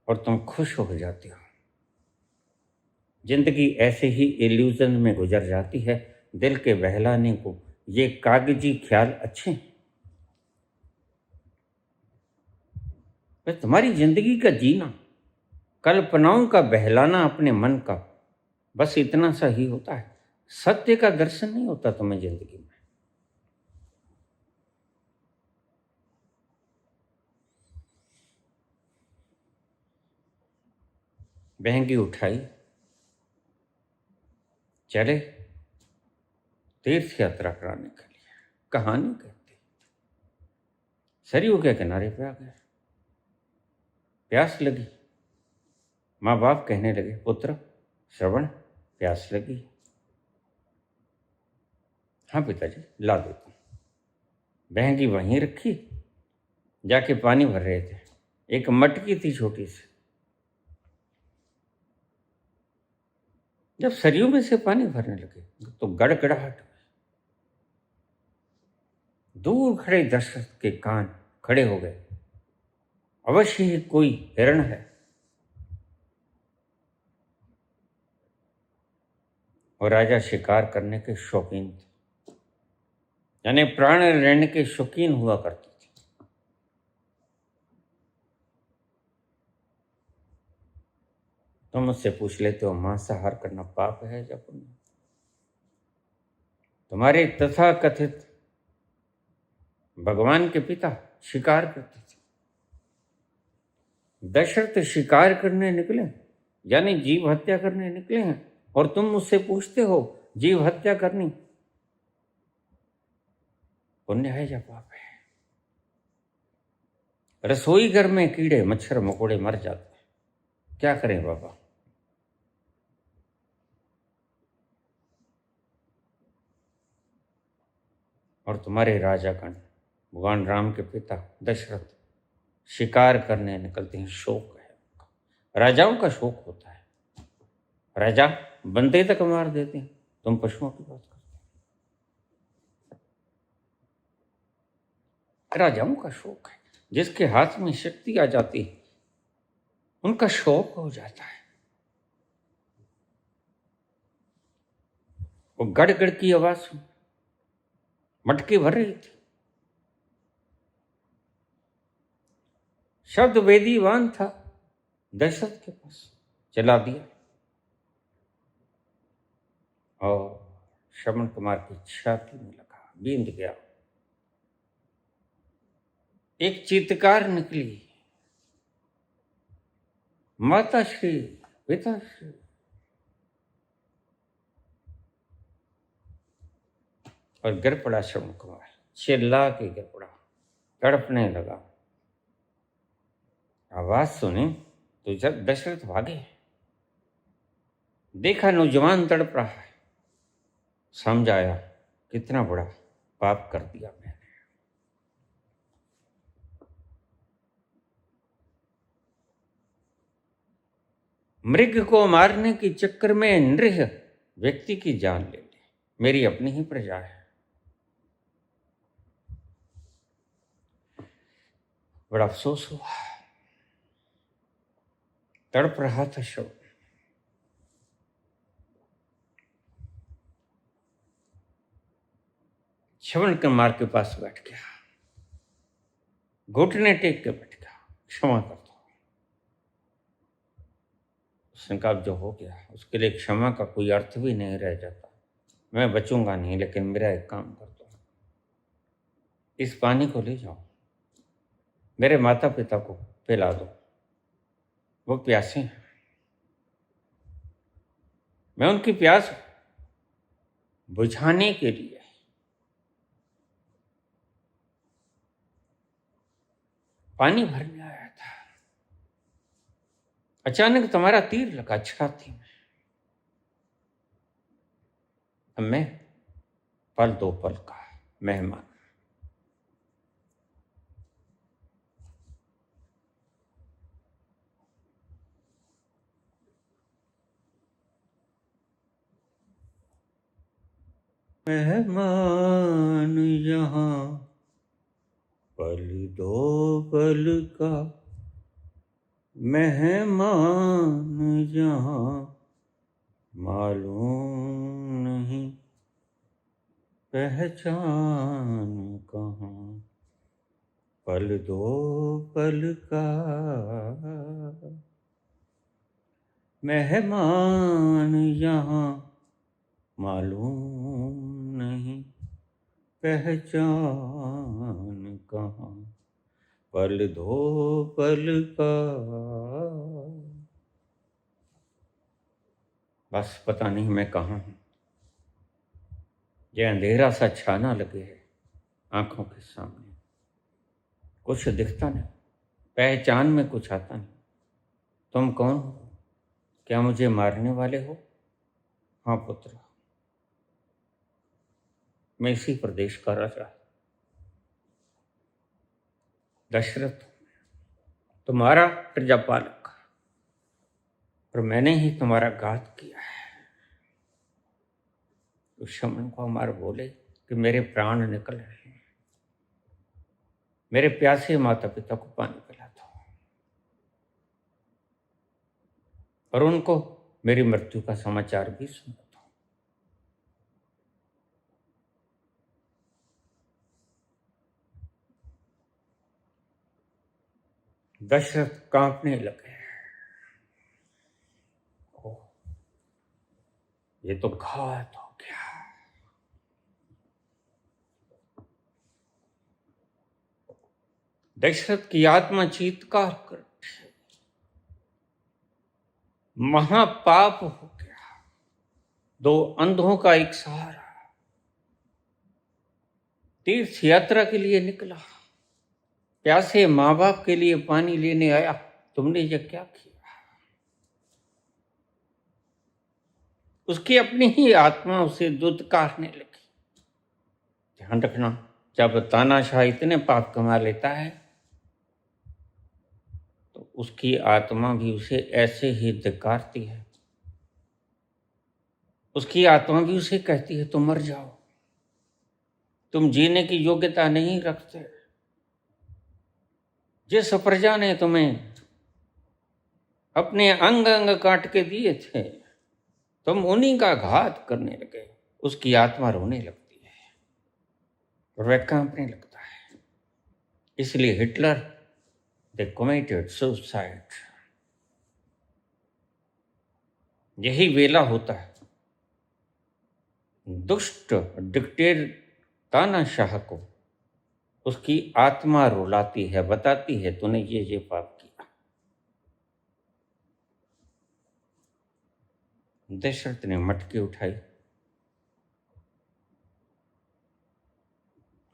[SPEAKER 1] और तुम खुश हो जाते हो। जिंदगी ऐसे ही इल्यूजन में गुजर जाती है, दिल के बहलाने को ये कागजी ख्याल अच्छे हैं। बस तुम्हारी जिंदगी का जीना, कल्पनाओं का बहलाना अपने मन का, बस इतना सा ही होता है। सत्य का दर्शन नहीं होता तुम्हें जिंदगी में। बहंगी उठाई, चले तीर्थ यात्रा कराने के लिए। कहानी कहती, सरयू के किनारे पे आ गए, प्यास लगी। माँ बाप कहने लगे, पुत्र श्रवण, प्यास लगी। हाँ पिताजी, ला देता हूँ। बहंगी वहीं रखी, जाके पानी भर रहे थे। एक मटकी थी छोटी सी, जब सरयू में से पानी भरने लगे तो गड़गड़ाहट हुई। दूर खड़े दशरथ के कान खड़े हो गए, अवश्य ही कोई हिरण है। और राजा शिकार करने के शौकीन थे, यानी प्राण लेने के शौकीन हुआ करते थे। तुम मुझसे पूछ लेते हो मांसाहार करना पाप है या पुण्य? तुम्हारे तथा कथित भगवान के पिता शिकार करते थे। दशरथ शिकार करने निकले, यानी जीव हत्या करने निकले हैं, और तुम मुझसे पूछते हो जीव हत्या करनी पुण्य है या पाप है? रसोई घर में कीड़े मच्छर मकोड़े मर जाते हैं, क्या करें बाबा? और तुम्हारे राजागण, भगवान राम के पिता दशरथ शिकार करने निकलते हैं, शोक है उनका। राजाओं का शोक होता है, राजा बंदे तक मार देते हैं, तुम पशुओं की बात करते हो। राजाओं का शोक है, जिसके हाथ में शक्ति आ जाती है उनका शोक हो जाता है। वो गड़गड़ की आवाज सुन, मटकी भर रही थी, शब्द वेदीवान था दशरथ के पास, चला दिया। और श्रवण कुमार की छाती में लगा, बींद गया। एक चीत्कार निकली, माता श्री, पिता श्री। और गिर पड़ा श्रवण कुमार, चिल्ला के गिर पड़ा, तड़पने लगा। आवाज सुनी तो जब दशरथ भागे, देखा नौजवान तड़प रहा है, समझ आया कितना बड़ा पाप कर दिया मैंने। मृग को मारने के चक्कर में नृह व्यक्ति की जान ले ली, मेरी अपनी ही प्रजा है। बड़ा अफसोस हुआ, तड़प रहा था शव। श्रवण कुमार के पास बैठ गया, घुटने टेक के बैठ गया, क्षमा कर दो। उसने कहा जो हो गया उसके लिए क्षमा का कोई अर्थ भी नहीं रह जाता। मैं बचूंगा नहीं, लेकिन मेरा एक काम कर दो, इस पानी को ले जाओ, मेरे माता पिता को पिला दो, वो प्यासे हैं, मैं उनकी प्यास बुझाने के लिए पानी भरने आया था। अचानक तुम्हारा तीर लगा छाती में। अब मैं पल दो पल का मेहमान। मेहमान यहाँ पल दो पल का, मेहमान यहाँ मालूम नहीं पहचान कहाँ। पल दो पल का मेहमान यहाँ मालूम नहीं पहचान कहाँ। पल दो पल का। बस पता नहीं मैं कहाँ हूँ। ये अंधेरा सा छाना लगे है आंखों के सामने, कुछ दिखता नहीं, पहचान में कुछ आता नहीं। तुम कौन हो? क्या मुझे मारने वाले हो? हाँ पुत्र, मैं इसी प्रदेश का राजा दशरथ, तुम्हारा प्रजापालक, और मैंने ही तुम्हारा घात किया है। तो शमन कुमार बोले कि मेरे प्राण निकल रहे हैं, मेरे प्यासे माता पिता को पानी पिला दो और उनको मेरी मृत्यु का समाचार भी सुना दो। दशरथ कांपने लगे। ओह, ये तो घात हो गया। दशरथ की आत्मा चीत्कार कर उठी, महापाप हो गया। दो अंधों का एक सहारा, तीर्थ यात्रा के लिए निकला, प्यासे माँ बाप के लिए पानी लेने आया, तुमने ये क्या किया? उसकी अपनी ही आत्मा उसे दुत्कारने लगी। ध्यान रखना, जब तानाशाह इतने पाप कमा लेता है तो उसकी आत्मा भी उसे ऐसे ही धिक्कारती है। उसकी आत्मा भी उसे कहती है तुम मर जाओ, तुम जीने की योग्यता नहीं रखते। जिस प्रजा ने तुम्हें अपने अंग अंग काट के दिए थे, तुम उन्हीं का घात करने लगे। उसकी आत्मा रोने लगती है और वह कांपने लगता है। इसलिए हिटलर दे कमिटेड सुसाइड। यही वेला होता है दुष्ट डिक्टेटर तानाशाह को, उसकी आत्मा रुलाती है, बताती है तूने ये पाप किया। दशरथ ने मटकी उठाई,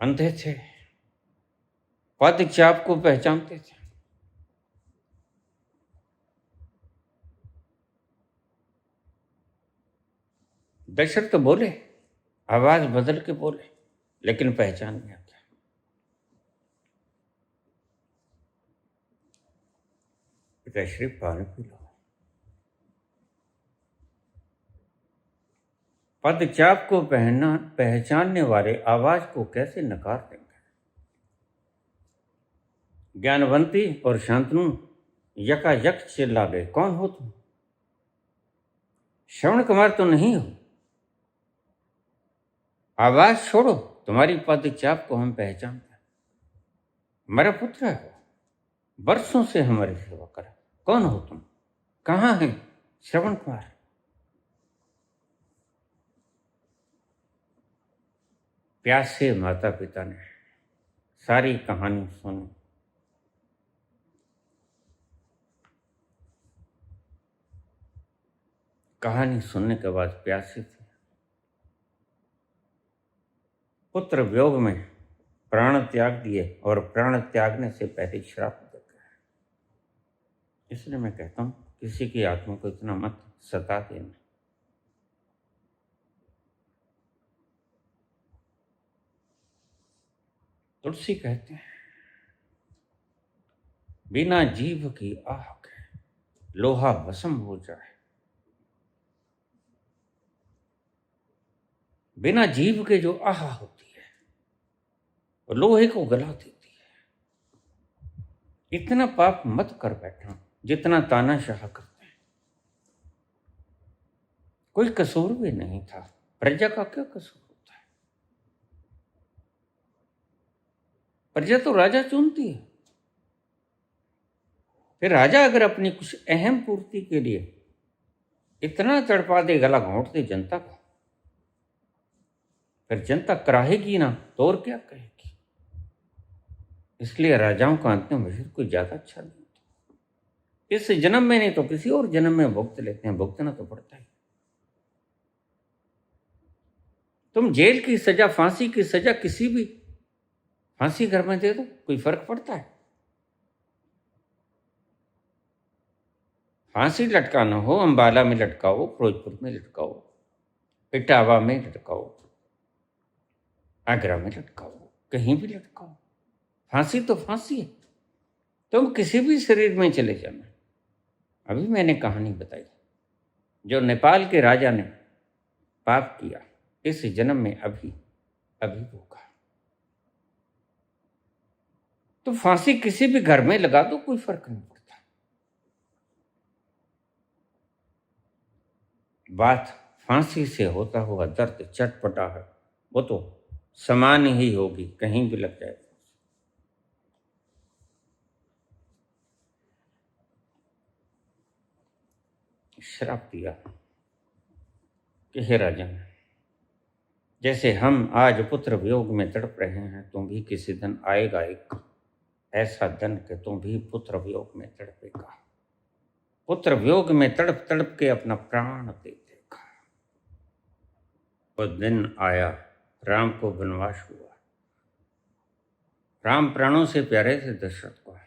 [SPEAKER 1] अंधे थे, पदचाप को पहचानते थे। दशरथ बोले, आवाज बदल के बोले, लेकिन पहचान नहीं आता। पिताश्री पानी पी लो। पदचाप को पहचानने वाले आवाज को कैसे नकार देंगे? ज्ञानवंती और शांतनु यकायक चिल्ला गए, कौन हो तुम? श्रवण कुमार तो नहीं हो? आवाज छोड़ो, तुम्हारी पदचाप को हम पहचानते हैं। मेरा पुत्र है, वर्षों से हमारी सेवा करा। कौन हो तुम? कहाँ है श्रवण कुमार? प्यासे माता पिता ने सारी कहानी सुनी। कहानी सुनने के बाद प्यासे थे, पुत्र वियोग में प्राण त्याग दिए और प्राण त्यागने से पहले श्राप देते हैं। इसलिए मैं कहता हूं किसी की आत्मा को इतना मत सता देना। तुलसी कहते हैं, बिना जीव की आह के लोहा भस्म हो जाए। बिना जीव के जो आह होती है वो लोहे को गला देती है। इतना पाप मत कर बैठना जितना तानाशाह करते हैं। कोई कसूर भी नहीं था, प्रजा का क्या कसूर होता है? प्रजा तो राजा चुनती है। फिर राजा अगर अपनी कुछ अहम पूर्ति के लिए इतना तड़पा दे, गला घोंट दे जनता को, फिर जनता कराहेगी ना तो और क्या कहेगी। इसलिए राजाओं का अंतिम वजह कोई ज्यादा अच्छा नहीं होता। इस जन्म में नहीं तो किसी और जन्म में भुगत लेते हैं, भुगतना तो पड़ता है। तुम जेल की सजा, फांसी की सजा किसी भी फांसी घर में दे दो, कोई फर्क पड़ता है? फांसी लटकाना हो, अंबाला में लटकाओ, फिरोजपुर में लटकाओ, इटावा में लटकाओ, आगरा में लटकाओ, कहीं भी लटकाओ, फांसी तो फांसी है। तुम किसी भी शरीर में चले जाना। अभी मैंने कहानी बताई, जो नेपाल के राजा ने पाप किया, इस जन्म में अभी भोगा। तो फांसी किसी भी घर में लगा दो, कोई फर्क नहीं पड़ता। बात फांसी से होता हुआ दर्द, चटपटाहट, वो तो समान ही होगी, कहीं भी लग जाए। श्राप दिया कि हे राजन, जैसे हम आज पुत्र वियोग में तड़प रहे हैं, तुम भी किसी दिन आएगा एक ऐसा दिन कि तुम भी पुत्र वियोग में तड़पेगा। पुत्र वियोग में तड़प तड़प के अपना प्राण दे देगा। वो दिन आया, राम को वनवास हुआ। राम प्राणों से प्यारे थे दशरथ को,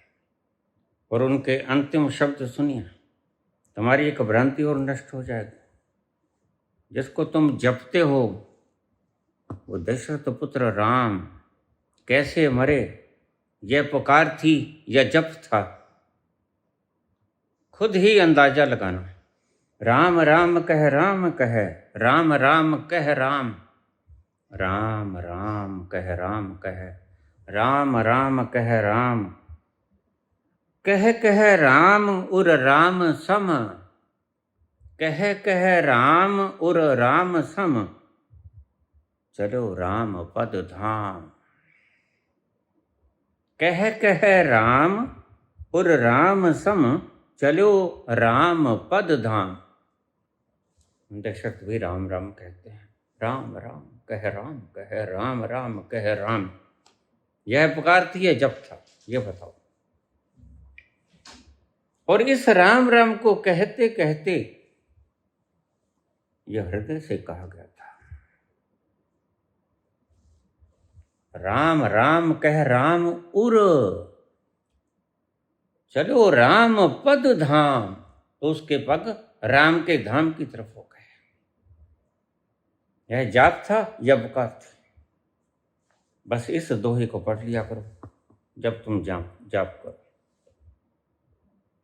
[SPEAKER 1] और उनके अंतिम शब्द सुनिए, तुम्हारी एक भ्रांति और नष्ट हो जाएगी। जिसको तुम जपते हो वो दशरथ पुत्र राम कैसे मरे, यह पुकार थी या जप था, खुद ही अंदाजा लगाना। राम राम कह राम कह, राम राम कह राम, राम राम कह राम कह, राम राम कह राम, कह कह राम उर राम सम, कह कह राम उर राम सम, चलो राम पद धाम। कह कह राम उर राम सम, चलो राम पद धाम। दशरथ भी राम राम कहते हैं। राम राम कह राम कह, राम राम कह राम, यह पुकार थी या जप था, ये बताओ। और इस राम राम को कहते कहते यह हृदय से कहा गया था। राम राम कह राम उर, चलो राम पद धाम। तो उसके पग राम के धाम की तरफ हो गए। यह जाप था या पुकार थी? बस इस दोहे को पढ़ लिया करो जब तुम जाप करो।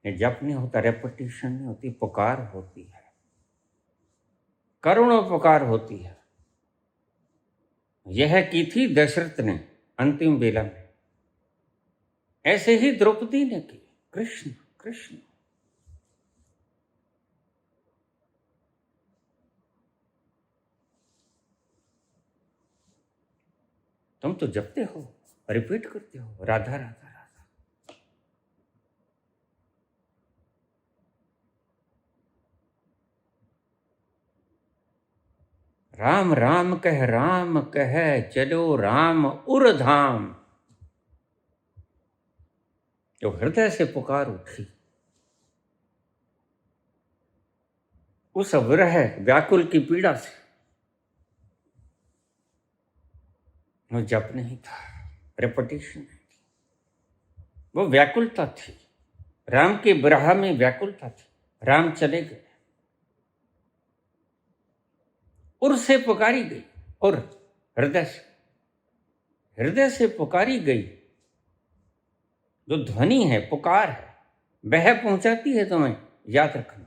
[SPEAKER 1] ये जप नहीं होता, रेपिटेशन नहीं होती, पुकार होती है, करुणा पुकार होती है। यह की थी दशरथ ने अंतिम बेला में, ऐसे ही द्रौपदी ने की। कृष्ण कृष्ण। तुम तो जपते हो, रिपीट करते हो, राधा राधा राधा। राम राम कह चलो राम उर धाम। जो हृदय से पुकार उठी, उस विरह व्याकुल की पीड़ा से, वो जप नहीं था, रेपिटेशन नहीं थी, वो व्याकुलता थी। राम के विरह में व्याकुलता थी। राम चले गए, उर से पुकारी गई, और हृदय से पुकारी गई। जो ध्वनि है, पुकार है, वह पहुंचाती है तुम्हें, याद रखना।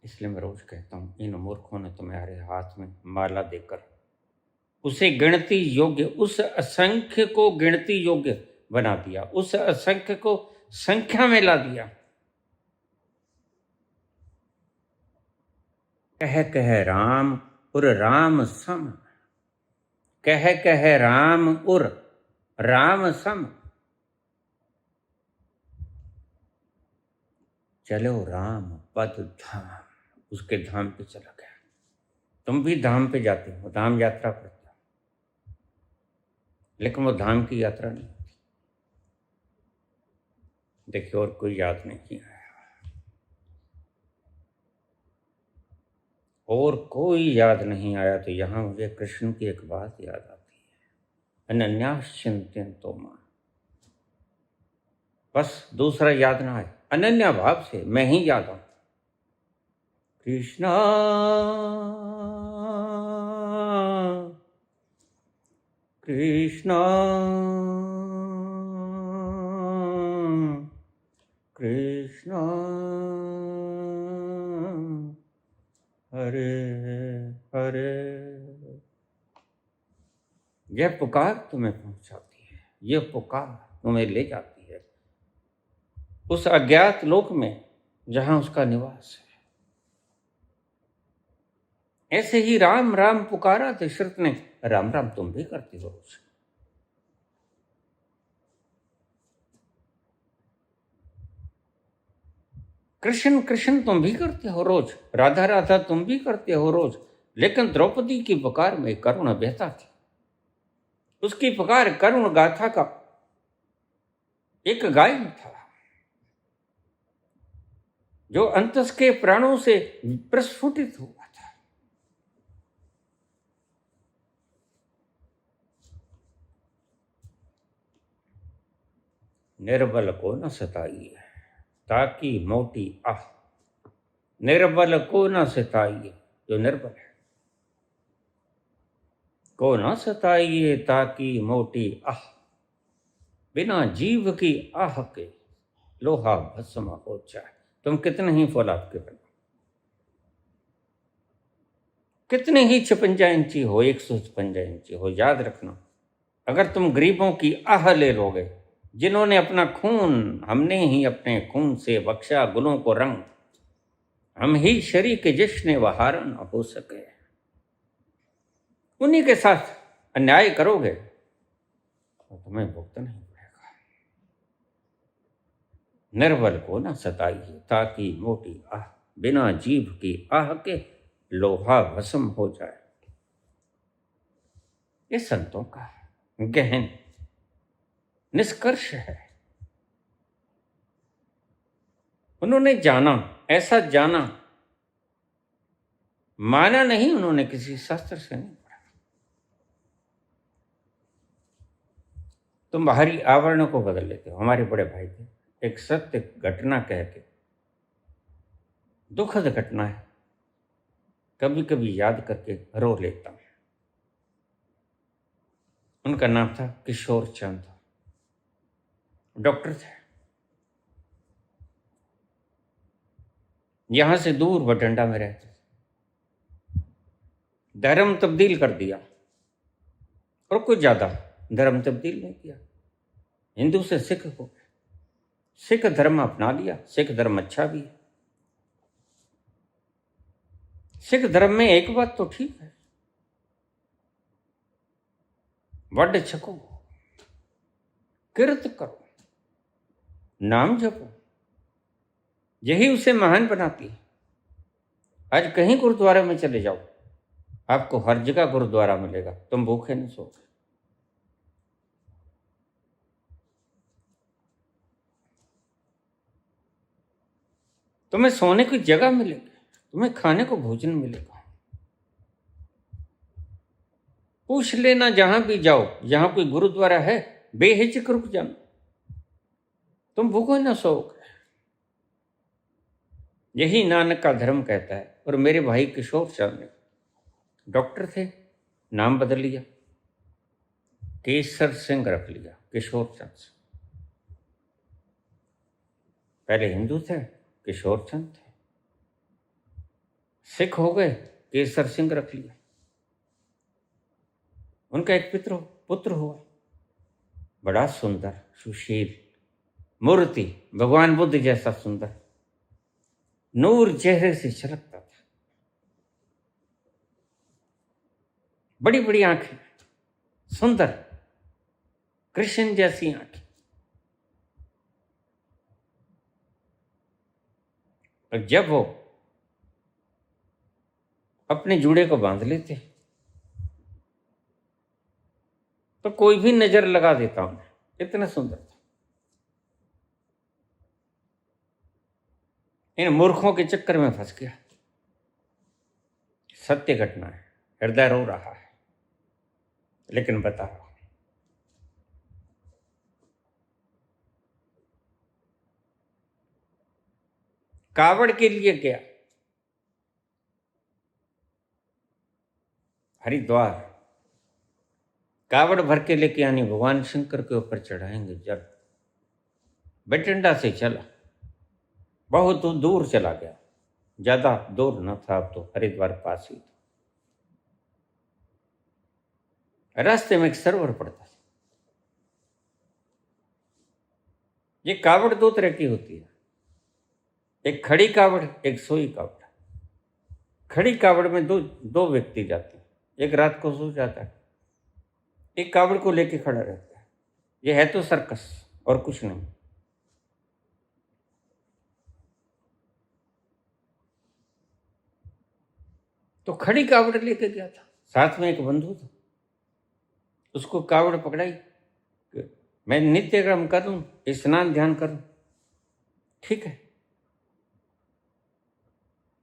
[SPEAKER 1] इसलिए मैं रोज कहता हूं, इन मूर्खों ने तुम्हारे हाथ में माला देकर उसे गिनती योग्य, उस असंख्य को गिनती योग्य बना दिया, उस असंख्य को संख्या में ला दिया। कह कह राम उर राम सम, कह कह राम उर राम सम, चलो राम पद धाम, उसके धाम पे चला गया। तुम भी धाम पे जाते हो, धाम यात्रा करते हो, लेकिन वो धाम की यात्रा नहीं होती। देखिए, और कोई याद नहीं आया, और कोई याद नहीं आया, तो यहां मुझे कृष्ण की एक बात याद आती है, अनन्याश्चिंतो मां। बस दूसरा याद ना आए, अनन्या भाव से मैं ही याद आऊं। कृष्णा कृष्णा कृष्णा हरे हरे। यह पुकार तुम्हें पहुंचाती है, यह पुकार तुम्हें ले जाती है उस अज्ञात लोक में जहां उसका निवास है। ऐसे ही राम राम पुकारा दशरथ ने, राम राम तुम भी करती हो रोज। कृष्ण कृष्ण तुम भी करते हो रोज, राधा राधा तुम भी करते हो रोज, लेकिन द्रौपदी की पुकार में करुण व्यथा थी। उसकी पुकार करुण गाथा का एक गायन था, जो अंतस के प्राणों से प्रस्फुटित हुआ था। निर्बल को न सताइए ताकि मोटी आह, निर्बल को न सताइए, जो निर्बल है को न सताइए ताकि मोटी आह, बिना जीव की आह के लोहा भस्म हो जाए। तुम कितने ही फौलाद के बनो, कितने ही 56 इंची हो, 156 इंची हो, याद रखना, अगर तुम गरीबों की आह ले लोगे, जिन्होंने अपना खून, हमने ही अपने खून से बख्शा गुलों को रंग, हम ही शरीक जिसने वहार न हो सके, उन्हीं के साथ अन्याय करोगे तो तुम्हें भुगतना ही पड़ेगा। निर्बल को न सताइए ताकि मोटी आह, बिना जीभ की आह के लोहा भस्म हो जाए। ये संतों का गहन निष्कर्ष है। उन्होंने जाना, ऐसा जाना, माना नहीं, उन्होंने किसी शास्त्र से नहीं पढ़ा। तुम बाहरी आवरणों को बदल लेते हो। हमारे बड़े भाई थे, एक सत्य घटना कह के, दुखद घटना है, कभी कभी याद करके रो लेता हूं। उनका नाम था किशोर चंद, डॉक्टर थे। यहां से दूर बठंडा में रहते थे। धर्म तब्दील कर दिया, और कुछ ज्यादा धर्म तब्दील नहीं किया, हिंदू से सिख हो गए, सिख धर्म अपना लिया। सिख धर्म अच्छा भी है। सिख धर्म में एक बात तो ठीक है, वड छको, किरत करो, नाम जपो, यही उसे महान बनाती है। आज कहीं गुरुद्वारे में चले जाओ, आपको हर जगह गुरुद्वारा मिलेगा, तुम भूखे नहीं सोओगे। तुम्हें सोने की जगह मिलेगी, तुम्हें खाने को भोजन मिलेगा। पूछ लेना, जहां भी जाओ, जहां कोई गुरुद्वारा है, बेहिचक रुक जाना, तुम भूखो न सोओगे। यही नानक का धर्म कहता है। और मेरे भाई किशोर चंद ने, डॉक्टर थे, नाम बदल लिया, केसर सिंह रख लिया, किशोर चंद से। पहले हिंदू थे, किशोर चंद थे, सिख हो गए, केसर सिंह रख लिया। उनका एक पुत्र हुआ, बड़ा सुंदर, सुशील मूर्ति, भगवान बुद्ध जैसा सुंदर, नूर चेहरे से छलकता था, बड़ी बड़ी आंखें, सुंदर कृष्ण जैसी आंखें। और जब वो अपने जूड़े को बांध लेते तो कोई भी नजर लगा देता उन्हें, इतना सुंदर था। इन मूर्खों के चक्कर में फंस गया। सत्य घटना है, हृदय रो रहा है, लेकिन बता रहा हूं। कावड़ के लिए गया हरिद्वार, कावड़ भर के लेके आनी, भगवान शंकर के ऊपर चढ़ाएंगे जल। बठिंडा से चला, बहुत दूर चला गया, ज्यादा दूर न था, अब तो हरिद्वार पास ही था। रास्ते में एक सरोवर पड़ता था। ये कावड़ दो तरह की होती है, एक खड़ी कावड़, एक सोई कावड़। खड़ी कावड़ में दो व्यक्ति जाते हैं, एक रात को सो जाता है, एक कावड़ को लेके खड़ा रहता है। ये है तो सर्कस और कुछ नहीं। तो खड़ी कावड़ लेके गया था, साथ में एक बंधु था। उसको कावड़ पकड़ाई, मैं नित्य कर्म करूं, स्नान ध्यान करूं, ठीक है।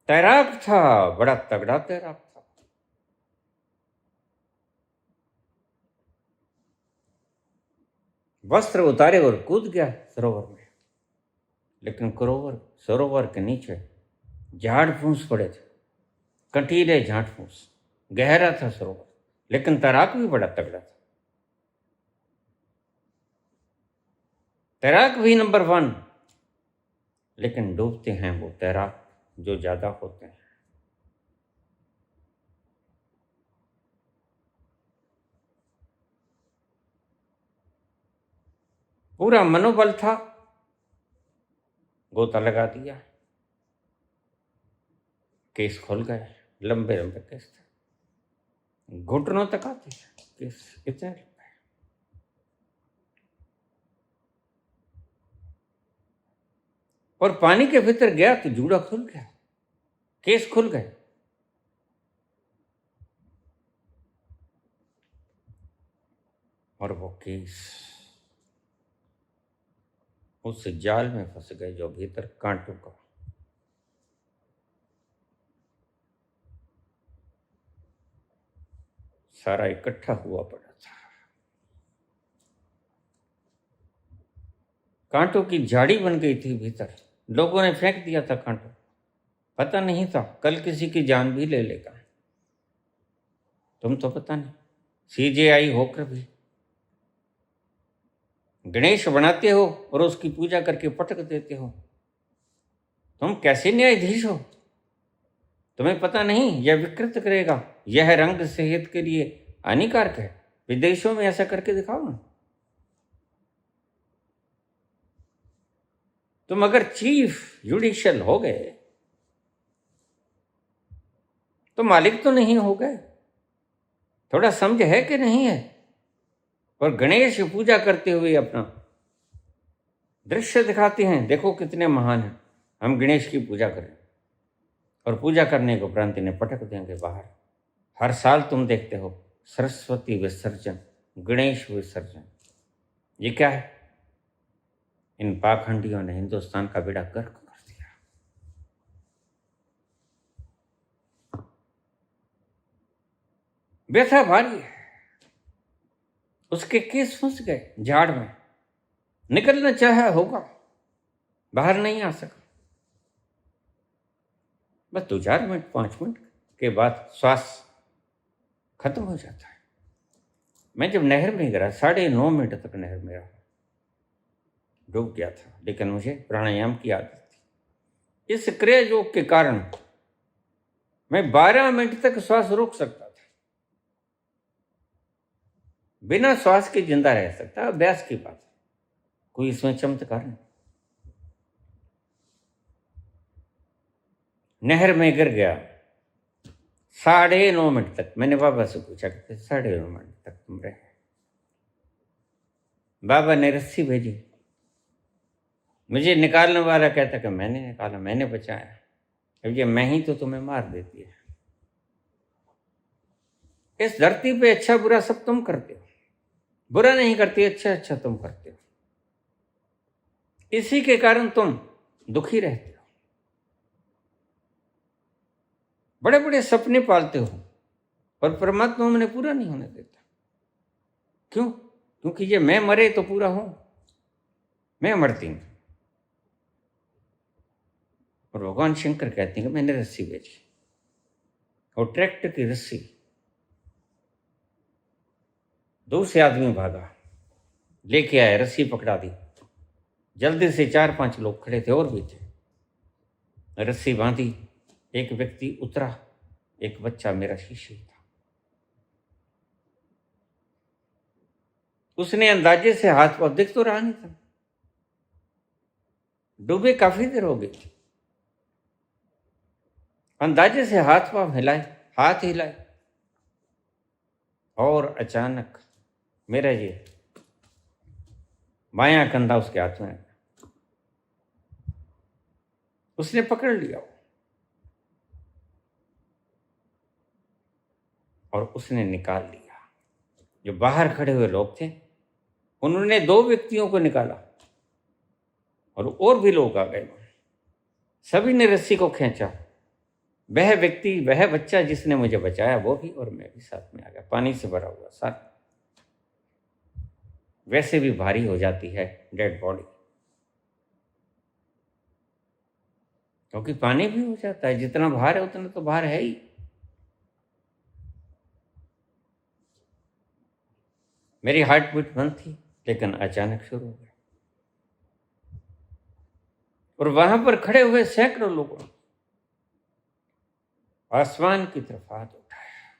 [SPEAKER 1] तैराक था, बड़ा तगड़ा तैराक था। वस्त्र उतारे और कूद गया सरोवर में। लेकिन सरोवर के नीचे झाड़ फूस पड़े थे, कंटीले झाड़ फूस, गहरा था सरोवर, लेकिन तैराक भी बड़ा तगड़ा था। तैराक भी नंबर 1, लेकिन डूबते हैं वो तैराक जो ज्यादा होते हैं। पूरा मनोबल था, गोता लगा दिया, केस खुल गए, लंबे लंबे केस थे, घुटनों तक आते केस, इतने लंबे। और पानी के भीतर गया तो जूड़ा खुल गया, केस खुल गए। और वो केस उस जाल में फंस गए जो भीतर कांटों का। सारा इकट्ठा हुआ पड़ा था, कांटों की झाड़ी बन गई थी भीतर। लोगों ने फेंक दिया था कांटों, पता नहीं था कल किसी की जान भी ले लेगा। तुम तो पता नहीं, सीजेआई होकर भी गणेश बनाते हो और उसकी पूजा करके पटक देते हो। तुम कैसे न्यायाधीश हो? तुम्हें पता नहीं यह विकृत करेगा, यह रंग सेहत के लिए हानिकारक है। विदेशों में ऐसा करके दिखाओ ना। तुम अगर चीफ जुडिशियल हो गए तो मालिक तो नहीं हो गए। थोड़ा समझ है कि नहीं है? और गणेश पूजा करते हुए अपना दृश्य दिखाते हैं, देखो कितने महान हैं, हम गणेश की पूजा करें। और पूजा करने के उपरांत इन्हें पटक देंगे बाहर। हर साल तुम देखते हो सरस्वती विसर्जन, गणेश विसर्जन। ये क्या है? इन पाखंडियों ने हिंदुस्तान का बेड़ा गर्क कर दिया। व्यथा भारी है, उसके केस फंस गए झाड़ में, निकलना चाहा होगा, बाहर नहीं आ सका। बस 2-4 मिनट 5 मिनट के बाद श्वास खत्म हो जाता है। मैं जब नहर में गिरा 9.5 मिनट तक नहर में रहा, डूब गया था, लेकिन मुझे प्राणायाम की आदत थी। इस क्रिया योग के कारण मैं 12 मिनट तक श्वास रोक सकता था। बिना श्वास के जिंदा रह सकता, अभ्यास की बात है, कोई इसमें चमत्कार नहीं। नहर में गिर गया 9.5 मिनट तक। मैंने बाबा से पूछा कि 9.5 मिनट तक तुम रहे? बाबा ने रस्सी भेजी, मुझे निकालने वाला कहता कि मैंने निकाला, मैंने बचाया। अब ये मैं ही तो तुम्हें मार देती है। इस धरती पे अच्छा बुरा सब तुम करते हो, बुरा नहीं करती, अच्छा अच्छा तुम करते हो। इसी के कारण तुम दुखी रहते हो, बड़े बड़े सपने पालते हो, और परमात्मा उन्हें पूरा नहीं होने देता। क्यों? क्योंकि ये मैं मरे तो पूरा हूं, मैं मरती हूं। और भगवान शंकर कहते हैं कि मैंने रस्सी बेची, और ट्रैक्टर की रस्सी, दूर से आदमी भागा, लेके आए, रस्सी पकड़ा दी। जल्दी से 4-5 लोग खड़े थे और भी थे, रस्सी बांधी। एक व्यक्ति उतरा, एक बच्चा मेरा शिष्य था। उसने अंदाजे से हाथ पांव, दिख तो रहा नहीं था, डूबे काफी देर हो गई, अंदाजे से हाथ पांव हिलाए, हाथ हिलाए, और अचानक मेरा ये बायां कंधा उसके हाथ में, उसने पकड़ लिया और उसने निकाल लिया। जो बाहर खड़े हुए लोग थे उन्होंने 2 व्यक्तियों को निकाला, और भी लोग आ गए। सभी ने रस्सी को खींचा। वह व्यक्ति, वह बच्चा जिसने मुझे बचाया, वो भी और मैं भी साथ में आ गया। पानी से भरा हुआ साथ, वैसे भी भारी हो जाती है डेड बॉडी, क्योंकि पानी भी हो जाता है, जितना भार है उतना तो भार है ही। मेरी हार्ट बीट बंद थी, लेकिन अचानक शुरू हो गई, और वहां पर खड़े हुए सैकड़ों लोगों ने आसमान की तरफ हाथ उठाया,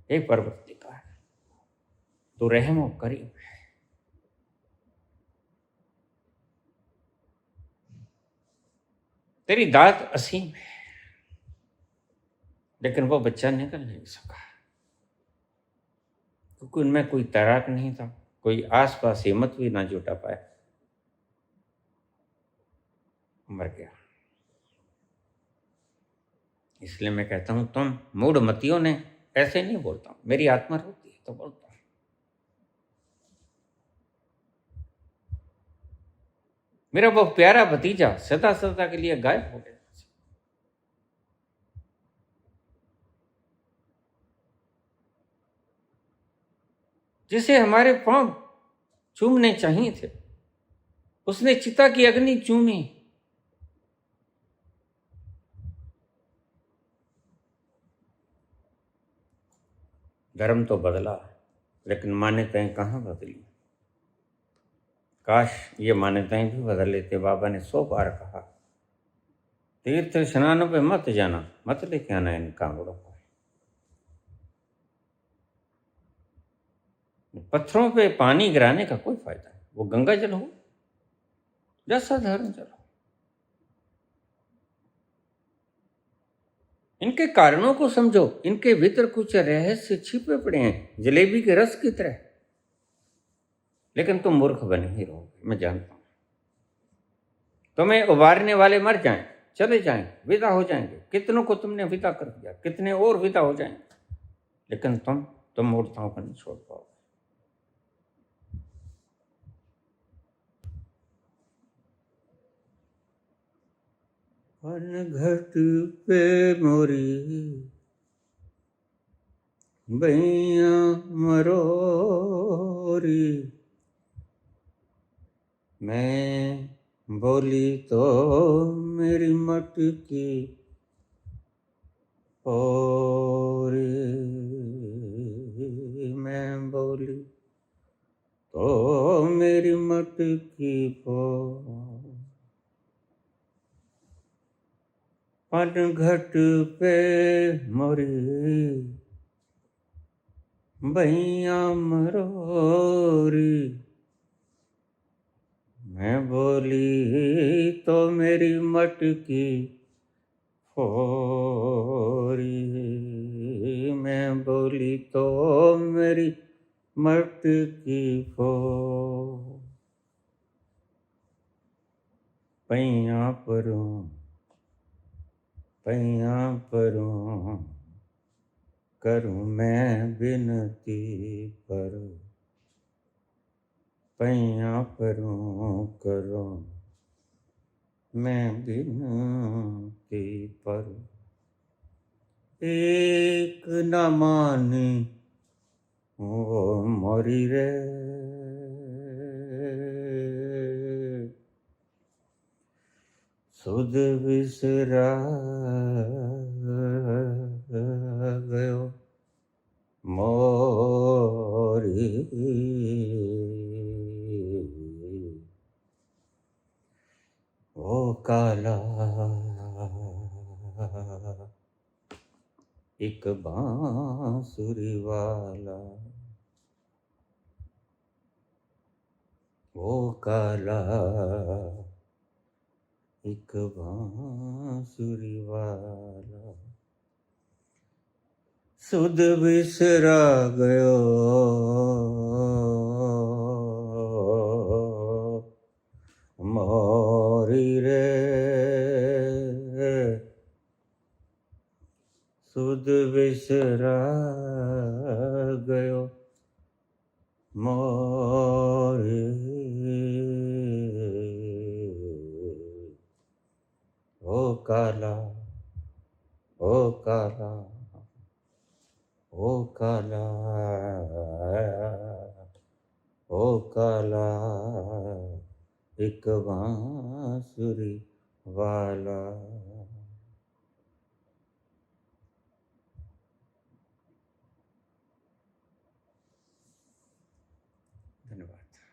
[SPEAKER 1] हे परवरदिगार, तू रहम और करीम है। तेरी दात असीम है। लेकिन वो बच्चा निकल नहीं सका, क्योंकि उनमें कोई तैराक नहीं था, कोई आसपास हिम्मत भी ना जुटा पाया, मर गया। इसलिए मैं कहता हूं, तुम मूढ़मतियों ने, ऐसे नहीं बोलता हूं, मेरी आत्मा रोती है तो बोलता हूं। मेरा वो प्यारा भतीजा सदा सदा के लिए गायब हो गया, जिसे हमारे पांव चूमने चाहिए थे, उसने चिता की अग्नि चूमी। धर्म तो बदला, लेकिन मान्यताएं कहाँ बदली। काश ये मान्यताएं भी बदल लेते। बाबा ने 100 बार कहा, तीर्थ स्नानों पे मत जाना, मत लेके आना इन कांवड़ों को। पत्थरों पे पानी गिराने का कोई फायदा नहीं, वो गंगा जल हो या साधारण जल हो। इनके कारणों को समझो, इनके भीतर कुछ रहस्य छिपे पड़े हैं, जलेबी के रस की तरह। लेकिन तुम मूर्ख बने ही रहोगे, मैं जानता हूं। तुम्हें उबारने वाले मर जाएं, चले जाएं, विदा हो जाएंगे। कितनों को तुमने विदा कर दिया, कितने और विदा हो जाएंगे, लेकिन तुम मूर्खताओं को नहीं छोड़ पाओगे। घट पे मोरी बैया मरो मैं बोली तो मेरी मटकी पोरी, मैं बोली तो मेरी मटकी पोरी। पनघट पे मोरी भैया मरोरी, मैं बोली तो मेरी मटकी फोरी, मैं बोली तो मेरी मटकी फोरी। पैया परूं करूं मैं बिनती पर, पैया परूं करूं मैं बिनती पर। एक न मानी ओ मोरी रे, सुध बिसरा गयो मोरी। ओ काला एक बांसुरी वाला, ओ काला एक बांसुरी वाला, सुध बिसरा गयो मोरी रे, सुध बिसरा गयो मोरी। ओ काला ओ काला ओ काला ओ काला एक बांसुरी वाला। धन्यवाद।